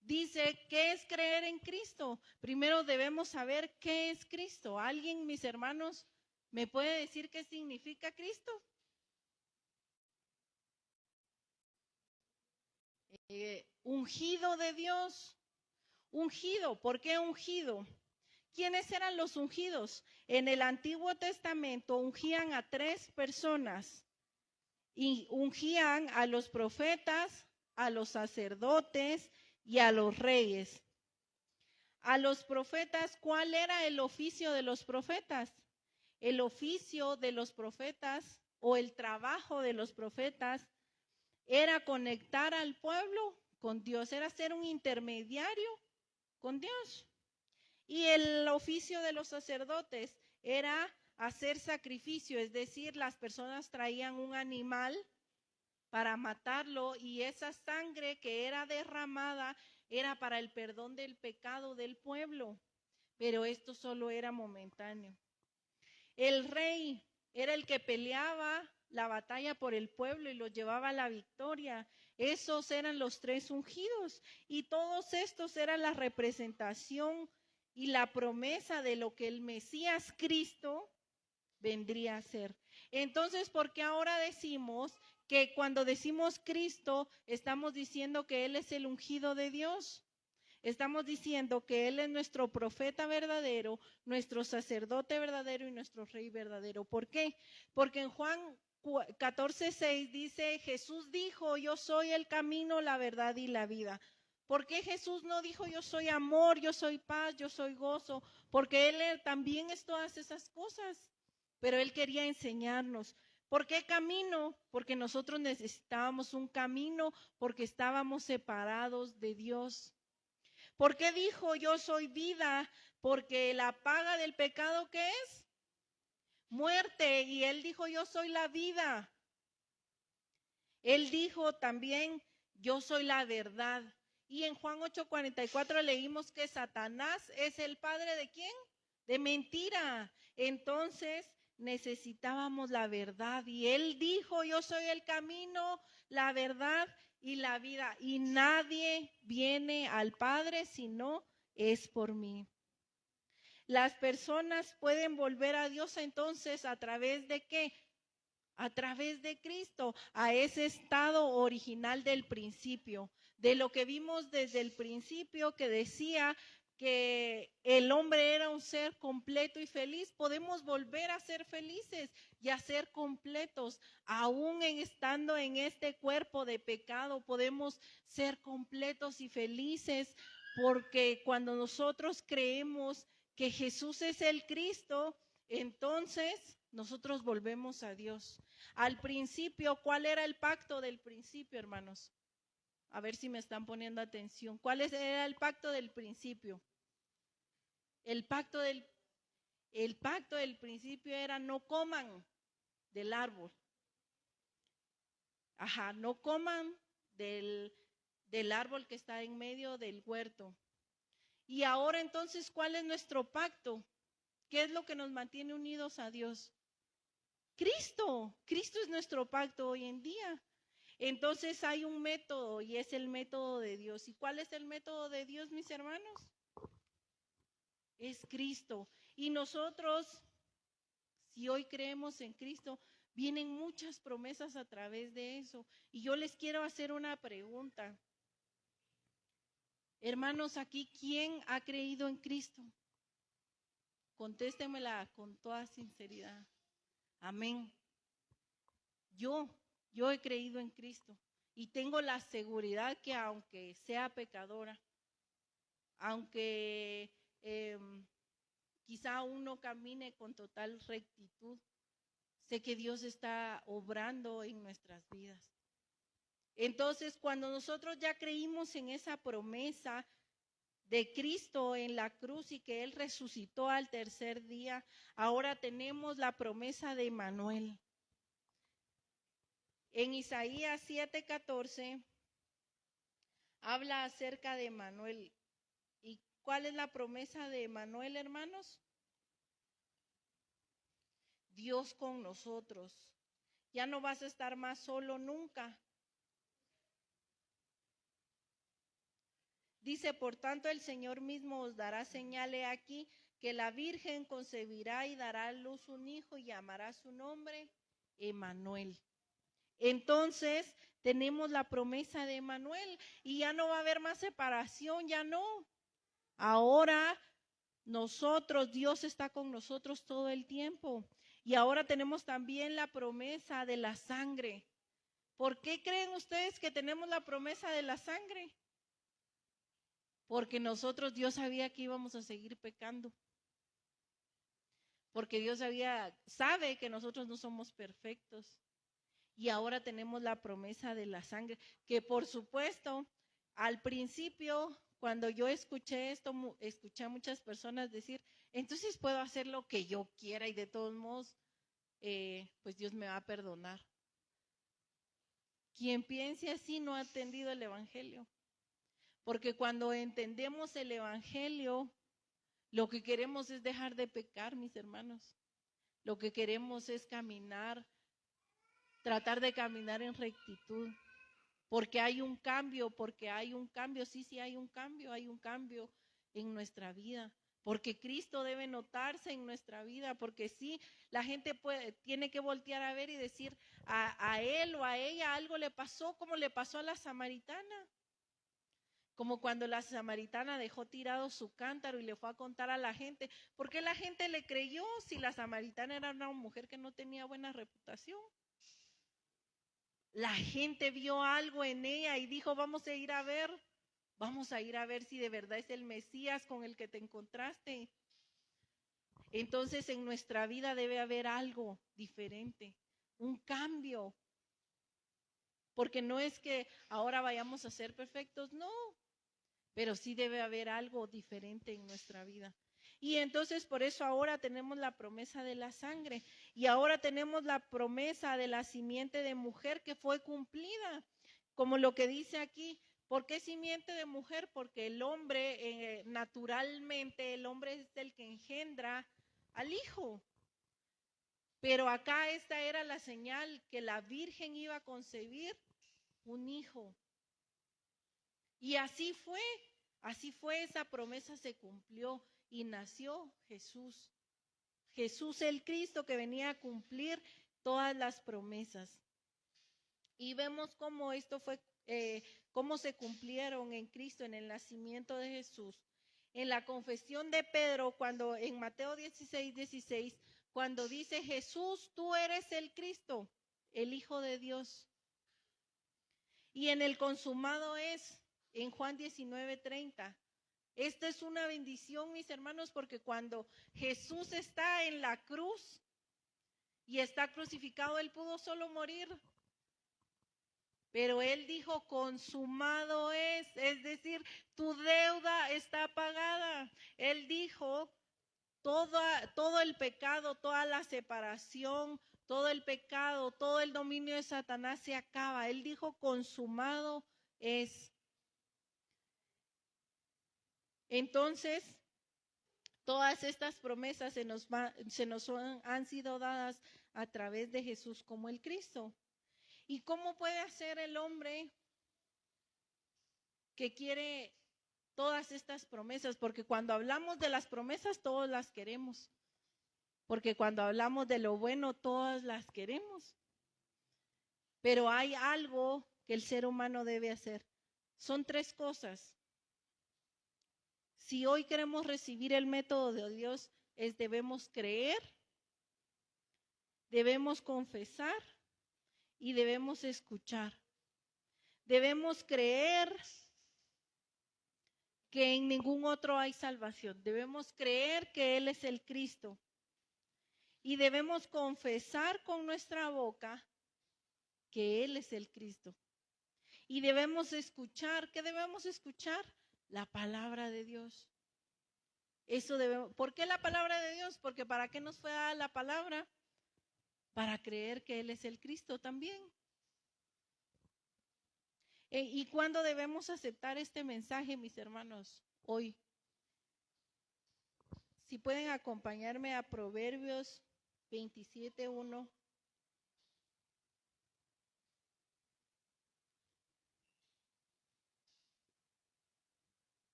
Dice, ¿qué es creer en Cristo? Primero debemos saber qué es Cristo. ¿Alguien, mis hermanos, me puede decir qué significa Cristo? Ungido de Dios. Ungido, ¿por qué ungido? ¿Quiénes eran los ungidos? En el Antiguo Testamento ungían a 3 personas, y ungían a los profetas, a los sacerdotes y a los reyes. A los profetas, ¿cuál era el oficio de los profetas? El oficio de los profetas, o el trabajo de los profetas, era conectar al pueblo con Dios, era ser un intermediario con Dios. Y el oficio de los sacerdotes era hacer sacrificio, es decir, las personas traían un animal para matarlo, y esa sangre que era derramada era para el perdón del pecado del pueblo, pero esto solo era momentáneo. El rey era el que peleaba la batalla por el pueblo y los llevaba a la victoria. Esos eran los 3 ungidos, y todos estos eran la representación y la promesa de lo que el Mesías Cristo vendría a ser. Entonces, ¿por qué ahora decimos que cuando decimos Cristo estamos diciendo que Él es el ungido de Dios? Estamos diciendo que Él es nuestro profeta verdadero, nuestro sacerdote verdadero y nuestro rey verdadero. ¿Por qué? Porque en Juan 14:6 dice, Jesús dijo, yo soy el camino, la verdad y la vida. ¿Por qué Jesús no dijo yo soy amor, yo soy paz, yo soy gozo? Porque Él también es todas esas cosas, pero Él quería enseñarnos. ¿Por qué camino? Porque nosotros necesitábamos un camino, porque estábamos separados de Dios. ¿Por qué dijo yo soy vida? Porque la paga del pecado, ¿qué es? Muerte. Y Él dijo yo soy la vida. Él dijo también yo soy la verdad. Y en Juan 8:44 leímos que Satanás es el padre ¿de quién? De mentira. Entonces necesitábamos la verdad, y Él dijo yo soy el camino, la verdad y la vida, y nadie viene al Padre si no es por mí. Las personas pueden volver a Dios entonces ¿a través de qué? A través de Cristo, a ese estado original del principio, de lo que vimos desde el principio, que decía que el hombre era un ser completo y feliz. Podemos volver a ser felices y a ser completos, aún estando en este cuerpo de pecado. Podemos ser completos y felices, porque cuando nosotros creemos que Jesús es el Cristo, entonces nosotros volvemos a Dios. Al principio, ¿cuál era el pacto del principio, hermanos? A ver si me están poniendo atención. ¿Cuál era el pacto del principio? El pacto del principio era no coman del árbol. No coman del del árbol que está en medio del huerto. Y ahora entonces, ¿cuál es nuestro pacto? ¿Qué es lo que nos mantiene unidos a Dios? Cristo. Cristo es nuestro pacto hoy en día. Entonces hay un método y es el método de Dios. ¿Y cuál es el método de Dios, mis hermanos? Es Cristo. Y nosotros, si hoy creemos en Cristo, vienen muchas promesas a través de eso. Y yo les quiero hacer una pregunta. Hermanos, aquí, ¿quién ha creído en Cristo? Contéstemela con toda sinceridad. Amén. Yo he creído en Cristo y tengo la seguridad que aunque sea pecadora, aunque quizá aún no camine con total rectitud, sé que Dios está obrando en nuestras vidas. Entonces, cuando nosotros ya creímos en esa promesa de Cristo en la cruz y que Él resucitó al tercer día, ahora tenemos la promesa de Emmanuel. En Isaías 7:14 habla acerca de Emmanuel. ¿Y cuál es la promesa de Emmanuel, hermanos? Dios con nosotros. Ya no vas a estar más solo nunca. Dice, por tanto, el Señor mismo os dará señales aquí, que la Virgen concebirá y dará a luz un hijo y llamará su nombre Emmanuel. Entonces, tenemos la promesa de Emmanuel y ya no va a haber más separación, ya no. Ahora nosotros, Dios está con nosotros todo el tiempo. Y ahora tenemos también la promesa de la sangre. ¿Por qué creen ustedes que tenemos la promesa de la sangre? Porque Dios sabía que íbamos a seguir pecando. Porque Dios sabe que nosotros no somos perfectos. Y ahora tenemos la promesa de la sangre, que por supuesto, al principio, cuando yo escuché esto, escuché a muchas personas decir, entonces puedo hacer lo que yo quiera y de todos modos, pues Dios me va a perdonar. Quien piense así no ha entendido el Evangelio. Porque cuando entendemos el Evangelio, lo que queremos es dejar de pecar, mis hermanos. Lo que queremos es caminar, tratar de caminar en rectitud. Porque hay un cambio, sí hay un cambio en nuestra vida. Porque Cristo debe notarse en nuestra vida, porque sí, la gente tiene que voltear a ver y decir, a él o a ella algo le pasó, como le pasó a la samaritana. Como cuando la samaritana dejó tirado su cántaro y le fue a contar a la gente. ¿Por qué la gente le creyó si la samaritana era una mujer que no tenía buena reputación? La gente vio algo en ella y dijo, vamos a ir a ver si de verdad es el Mesías con el que te encontraste. Entonces en nuestra vida debe haber algo diferente, un cambio. Porque no es que ahora vayamos a ser perfectos, no. Pero sí debe haber algo diferente en nuestra vida. Y entonces por eso ahora tenemos la promesa de la sangre y ahora tenemos la promesa de la simiente de mujer que fue cumplida, como lo que dice aquí. ¿Por qué simiente de mujer? Porque el hombre, naturalmente, el hombre es el que engendra al hijo. Pero acá esta era la señal que la Virgen iba a concebir un hijo. Y así fue, esa promesa se cumplió y nació Jesús. Jesús el Cristo que venía a cumplir todas las promesas. Y vemos cómo esto fue, cómo se cumplieron en Cristo, en el nacimiento de Jesús. En la confesión de Pedro, cuando en Mateo 16:16, cuando dice, Jesús, tú eres el Cristo, el Hijo de Dios. Y en el consumado es, en Juan 19:30. Esta es una bendición, mis hermanos, porque cuando Jesús está en la cruz y está crucificado, Él pudo solo morir. Pero Él dijo, consumado es decir, tu deuda está pagada. Él dijo, todo el pecado, toda la separación, todo el pecado, todo el dominio de Satanás se acaba. Él dijo, consumado es. Entonces, todas estas promesas han sido dadas a través de Jesús como el Cristo. ¿Y cómo puede hacer el hombre que quiere todas estas promesas? Porque cuando hablamos de las promesas, todos las queremos. Porque cuando hablamos de lo bueno, todas las queremos. Pero hay algo que el ser humano debe hacer. Son 3 cosas. Si hoy queremos recibir el método de Dios, debemos creer, debemos confesar y debemos escuchar. Debemos creer que en ningún otro hay salvación. Debemos creer que Él es el Cristo. Y debemos confesar con nuestra boca que Él es el Cristo. Y debemos escuchar. ¿Qué debemos escuchar? La palabra de Dios. Eso debemos. ¿Por qué la palabra de Dios? Porque ¿para qué nos fue dada la palabra? Para creer que Él es el Cristo también. ¿Y cuándo debemos aceptar este mensaje, mis hermanos? Hoy. Si pueden acompañarme a Proverbios 27:1.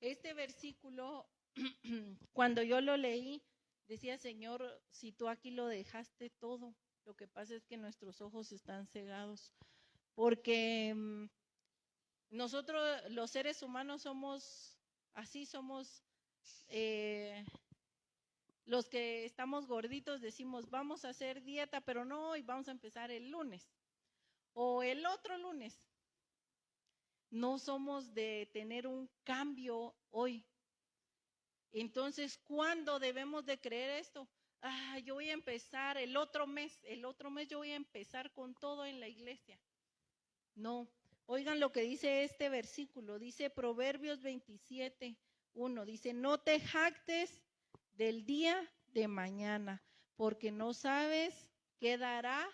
Este versículo, cuando yo lo leí, decía: Señor, si tú aquí lo dejaste todo, lo que pasa es que nuestros ojos están cegados, porque nosotros los seres humanos somos así, somos los que estamos gorditos, decimos vamos a hacer dieta, pero no, y vamos a empezar el lunes o el otro lunes. No somos de tener un cambio hoy. Entonces, ¿cuándo debemos de creer esto? Yo voy a empezar el otro mes yo voy a empezar con todo en la iglesia. No, oigan lo que dice este versículo, dice Proverbios 27:1, dice: no te jactes del día de mañana, porque no sabes qué dará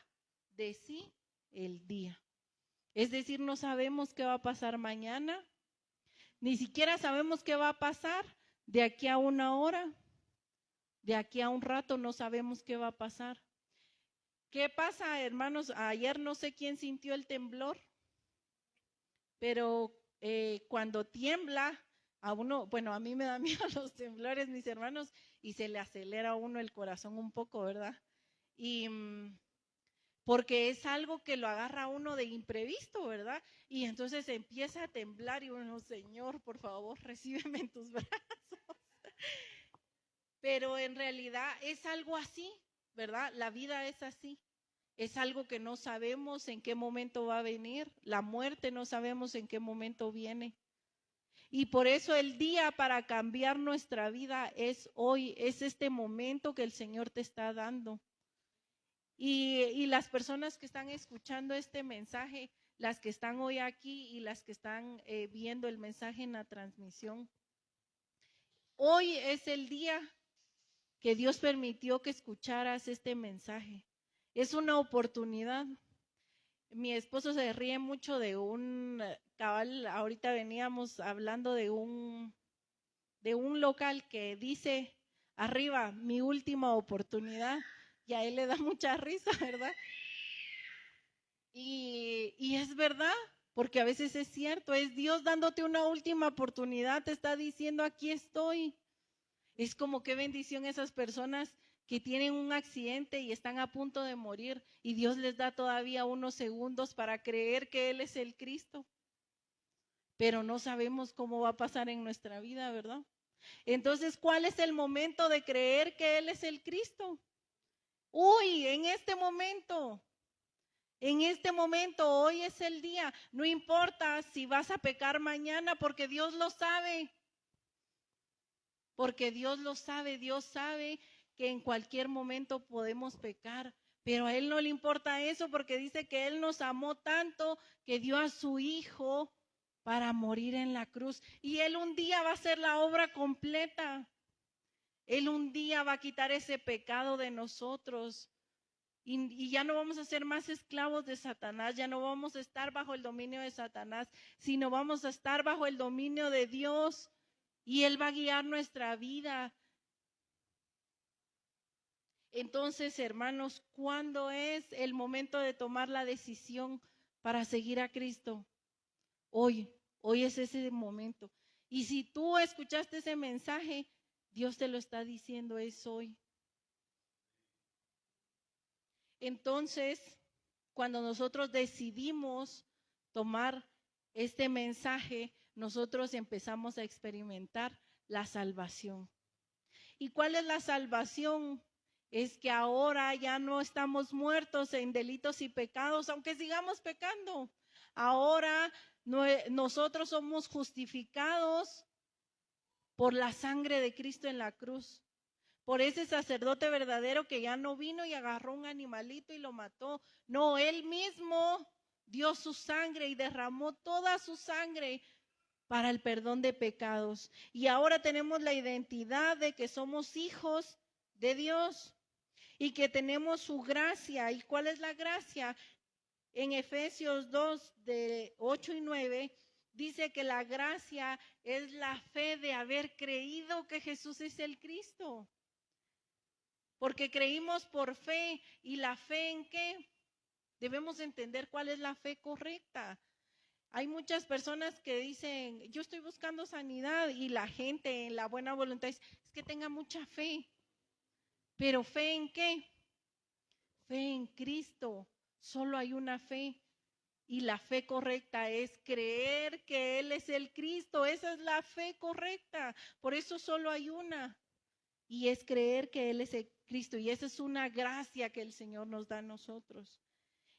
de sí el día. Es decir, no sabemos qué va a pasar mañana, ni siquiera sabemos qué va a pasar de aquí a una hora, de aquí a un rato, no sabemos qué va a pasar. ¿Qué pasa, hermanos? Ayer no sé quién sintió el temblor, pero cuando tiembla, a uno, bueno, a mí me da miedo los temblores, mis hermanos, y se le acelera a uno el corazón un poco, ¿verdad? Y porque es algo que lo agarra a uno de imprevisto, ¿verdad? Y entonces empieza a temblar y uno: Señor, por favor, recíbeme en tus brazos. Pero en realidad es algo así, ¿verdad? La vida es así. Es algo que no sabemos en qué momento va a venir. La muerte no sabemos en qué momento viene. Y por eso el día para cambiar nuestra vida es hoy, es este momento que el Señor te está dando. Y las personas que están escuchando este mensaje, las que están hoy aquí y las que están viendo el mensaje en la transmisión, hoy es el día que Dios permitió que escucharas este mensaje. Es una oportunidad. Mi esposo se ríe mucho de un cabal, ahorita veníamos hablando de un local que dice arriba: mi última oportunidad. Y a él le da mucha risa, ¿verdad? Y es verdad, porque a veces es cierto, es Dios dándote una última oportunidad, te está diciendo: aquí estoy. Es como qué bendición esas personas que tienen un accidente y están a punto de morir y Dios les da todavía unos segundos para creer que Él es el Cristo. Pero no sabemos cómo va a pasar en nuestra vida, ¿verdad? Entonces, ¿cuál es el momento de creer que Él es el Cristo? Uy, en este momento, hoy es el día. No importa si vas a pecar mañana, porque Dios lo sabe. Porque Dios lo sabe, Dios sabe que en cualquier momento podemos pecar, pero a Él no le importa eso, porque dice que Él nos amó tanto que dio a su Hijo para morir en la cruz. Y Él un día va a hacer la obra completa. Él un día va a quitar ese pecado de nosotros. Y ya no vamos a ser más esclavos de Satanás, ya no vamos a estar bajo el dominio de Satanás, sino vamos a estar bajo el dominio de Dios y Él va a guiar nuestra vida. Entonces, hermanos, ¿cuándo es el momento de tomar la decisión para seguir a Cristo? Hoy es ese momento. Y si tú escuchaste ese mensaje, Dios te lo está diciendo, es hoy. Entonces, cuando nosotros decidimos tomar este mensaje, nosotros empezamos a experimentar la salvación. ¿Y cuál es la salvación? Es que ahora ya no estamos muertos en delitos y pecados, aunque sigamos pecando. Ahora nosotros somos justificados por la sangre de Cristo en la cruz. Por ese sacerdote verdadero que ya no vino y agarró un animalito y lo mató. No, Él mismo dio su sangre y derramó toda su sangre para el perdón de pecados. Y ahora tenemos la identidad de que somos hijos de Dios y que tenemos su gracia. ¿Y cuál es la gracia? En Efesios 2, de 8 y 9, dice que la gracia es la fe de haber creído que Jesús es el Cristo. Porque creímos por fe. ¿Y la fe en qué? Debemos entender cuál es la fe correcta. Hay muchas personas que dicen, yo estoy buscando sanidad, y la gente en la buena voluntad es que tenga mucha fe. ¿Pero fe en qué? Fe en Cristo. Solo hay una fe. Y la fe correcta es creer que Él es el Cristo. Esa es la fe correcta. Por eso solo hay una. Y es creer que Él es el Cristo. Y esa es una gracia que el Señor nos da a nosotros.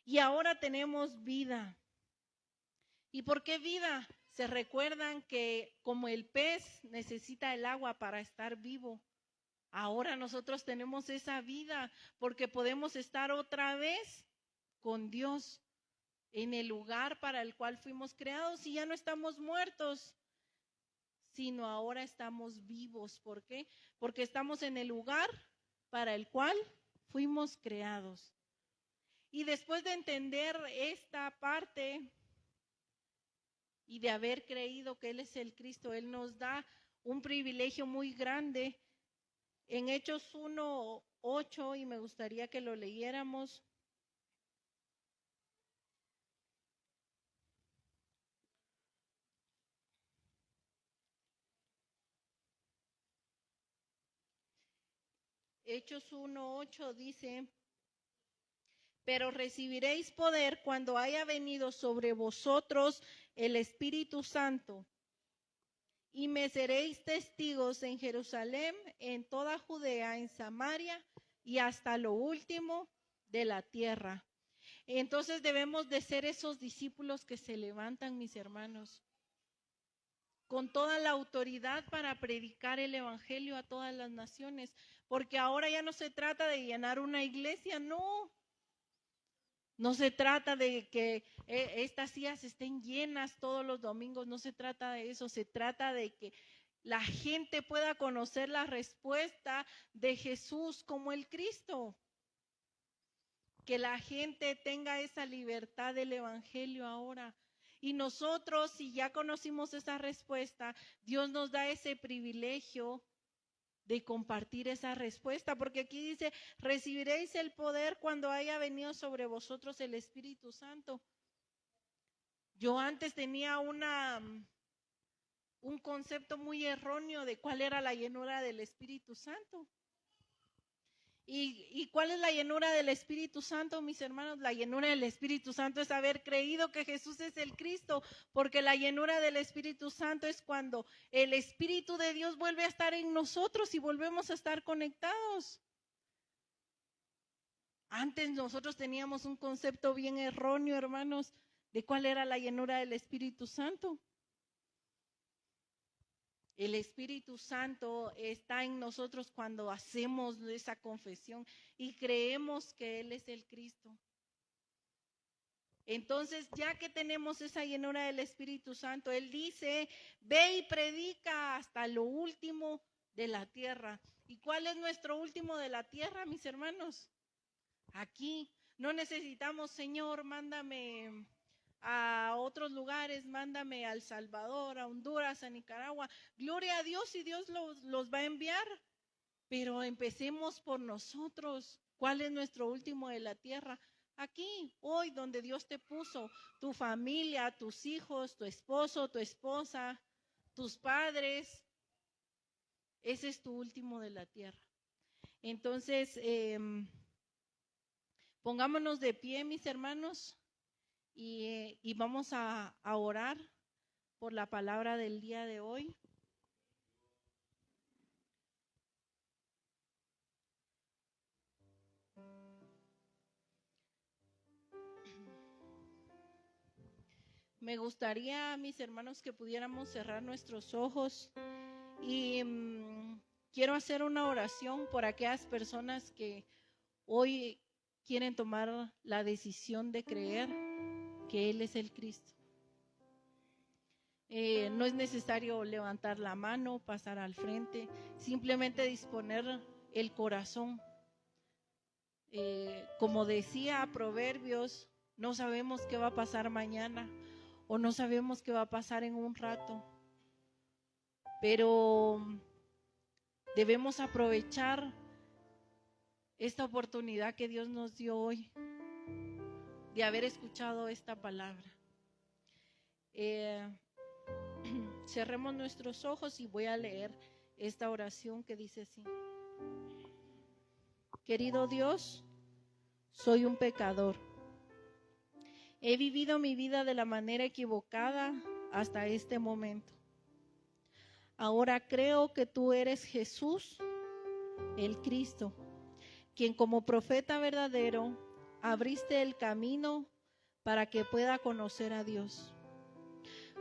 Y ahora tenemos vida. ¿Y por qué vida? Se recuerdan que como el pez necesita el agua para estar vivo, ahora nosotros tenemos esa vida porque podemos estar otra vez con Dios en el lugar para el cual fuimos creados y ya no estamos muertos, sino ahora estamos vivos. ¿Por qué? Porque estamos en el lugar para el cual fuimos creados. Y después de entender esta parte y de haber creído que Él es el Cristo, Él nos da un privilegio muy grande. En Hechos 1:8, y me gustaría que lo leyéramos. Hechos 1:8 dice: pero recibiréis poder cuando haya venido sobre vosotros el Espíritu Santo, y me seréis testigos en Jerusalén, en toda Judea, en Samaria y hasta lo último de la tierra. Entonces debemos de ser esos discípulos que se levantan, mis hermanos, con toda la autoridad para predicar el evangelio a todas las naciones, porque ahora ya no se trata de llenar una iglesia, no. No se trata de que estas sillas estén llenas todos los domingos, no se trata de eso, se trata de que la gente pueda conocer la respuesta de Jesús como el Cristo. Que la gente tenga esa libertad del evangelio ahora. Y nosotros, si ya conocimos esa respuesta, Dios nos da ese privilegio de compartir esa respuesta, porque aquí dice: recibiréis el poder cuando haya venido sobre vosotros el Espíritu Santo. Yo antes tenía un concepto muy erróneo de cuál era la llenura del Espíritu Santo. ¿Y cuál es la llenura del Espíritu Santo, mis hermanos? La llenura del Espíritu Santo es haber creído que Jesús es el Cristo, porque la llenura del Espíritu Santo es cuando el Espíritu de Dios vuelve a estar en nosotros y volvemos a estar conectados. Antes nosotros teníamos un concepto bien erróneo, hermanos, de cuál era la llenura del Espíritu Santo. El Espíritu Santo está en nosotros cuando hacemos esa confesión y creemos que Él es el Cristo. Entonces, ya que tenemos esa llenura del Espíritu Santo, Él dice: ve y predica hasta lo último de la tierra. ¿Y cuál es nuestro último de la tierra, mis hermanos? Aquí. No necesitamos, Señor, mándame a otros lugares, mándame a El Salvador, a Honduras, a Nicaragua. Gloria a Dios y Dios los va a enviar. Pero empecemos por nosotros. ¿Cuál es nuestro último de la tierra? Aquí, hoy, donde Dios te puso, tu familia, tus hijos, tu esposo, tu esposa, tus padres. Ese es tu último de la tierra. Entonces, pongámonos de pie, mis hermanos, y vamos a orar por la palabra del día de hoy. Me gustaría, mis hermanos, que pudiéramos cerrar nuestros ojos y quiero hacer una oración por aquellas personas que hoy quieren tomar la decisión de creer que Él es el Cristo. No es necesario levantar la mano, pasar al frente, simplemente disponer el corazón. Como decía Proverbios, no sabemos qué va a pasar mañana o no sabemos qué va a pasar en un rato, pero debemos aprovechar esta oportunidad que Dios nos dio hoy de haber escuchado esta palabra. Cerremos nuestros ojos y voy a leer esta oración que dice así: querido Dios, soy un pecador. He vivido mi vida de la manera equivocada hasta este momento. Ahora creo que tú eres Jesús, el Cristo, quien como profeta verdadero abriste el camino para que pueda conocer a Dios.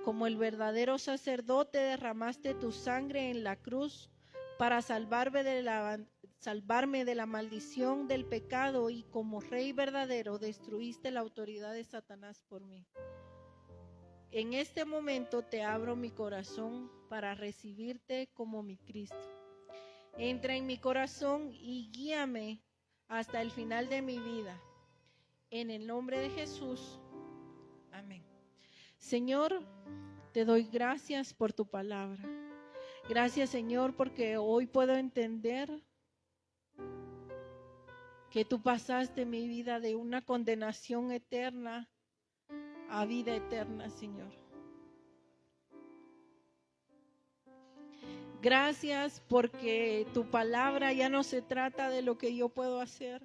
Como el verdadero sacerdote derramaste tu sangre en la cruz para salvarme de la maldición del pecado, y como Rey verdadero destruiste la autoridad de Satanás por mí. En este momento te abro mi corazón para recibirte como mi Cristo. Entra en mi corazón y guíame hasta el final de mi vida. En el nombre de Jesús. Amén. Señor, te doy gracias por tu palabra. Gracias, Señor, porque hoy puedo entender que tú pasaste mi vida de una condenación eterna a vida eterna, Señor. Gracias porque tu palabra ya no se trata de lo que yo puedo hacer.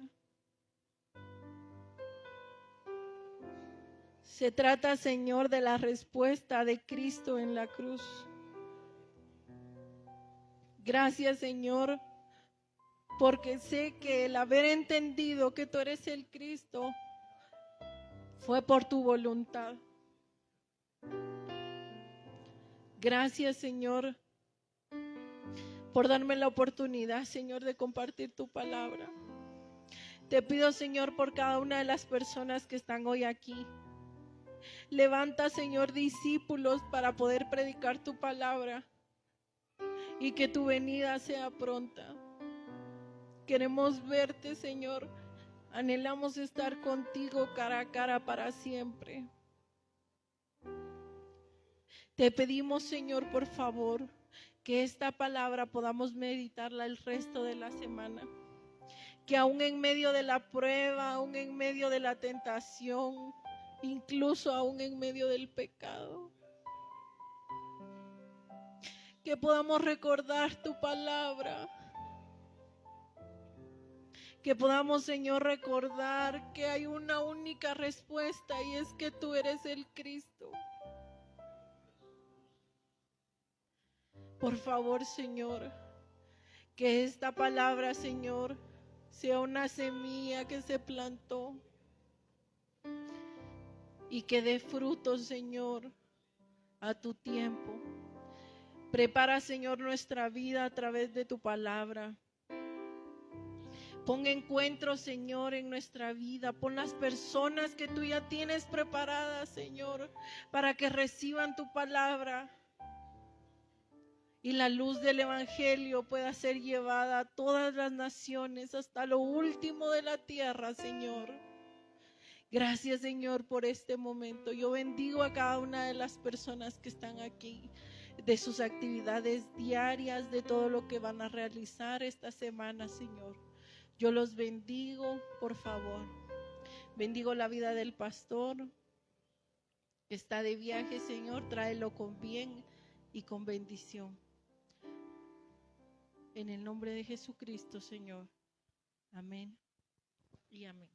Se trata, Señor, de la respuesta de Cristo en la cruz. Gracias, Señor, porque sé que el haber entendido que tú eres el Cristo fue por tu voluntad. Gracias, Señor, por darme la oportunidad, Señor, de compartir tu palabra. Te pido, Señor, por cada una de las personas que están hoy aquí. Levanta, Señor, discípulos para poder predicar tu palabra y que tu venida sea pronta. Queremos verte, Señor. Anhelamos estar contigo cara a cara para siempre. Te pedimos, Señor, por favor, que esta palabra podamos meditarla el resto de la semana. Que aún en medio de la prueba, aún en medio de la tentación, incluso aún en medio del pecado, que podamos recordar tu palabra. Que podamos, Señor, recordar que hay una única respuesta y es que tú eres el Cristo. Por favor, Señor, que esta palabra, Señor, sea una semilla que se plantó y que dé fruto, Señor, a tu tiempo. Prepara, Señor, nuestra vida a través de tu palabra. Pon encuentros, Señor, en nuestra vida. Pon las personas que tú ya tienes preparadas, Señor, para que reciban tu palabra y la luz del Evangelio pueda ser llevada a todas las naciones hasta lo último de la tierra, Señor. Gracias, Señor, por este momento. Yo bendigo a cada una de las personas que están aquí, de sus actividades diarias, de todo lo que van a realizar esta semana, Señor. Yo los bendigo, por favor. Bendigo la vida del pastor que está de viaje, Señor. Tráelo con bien y con bendición. En el nombre de Jesucristo, Señor. Amén y amén.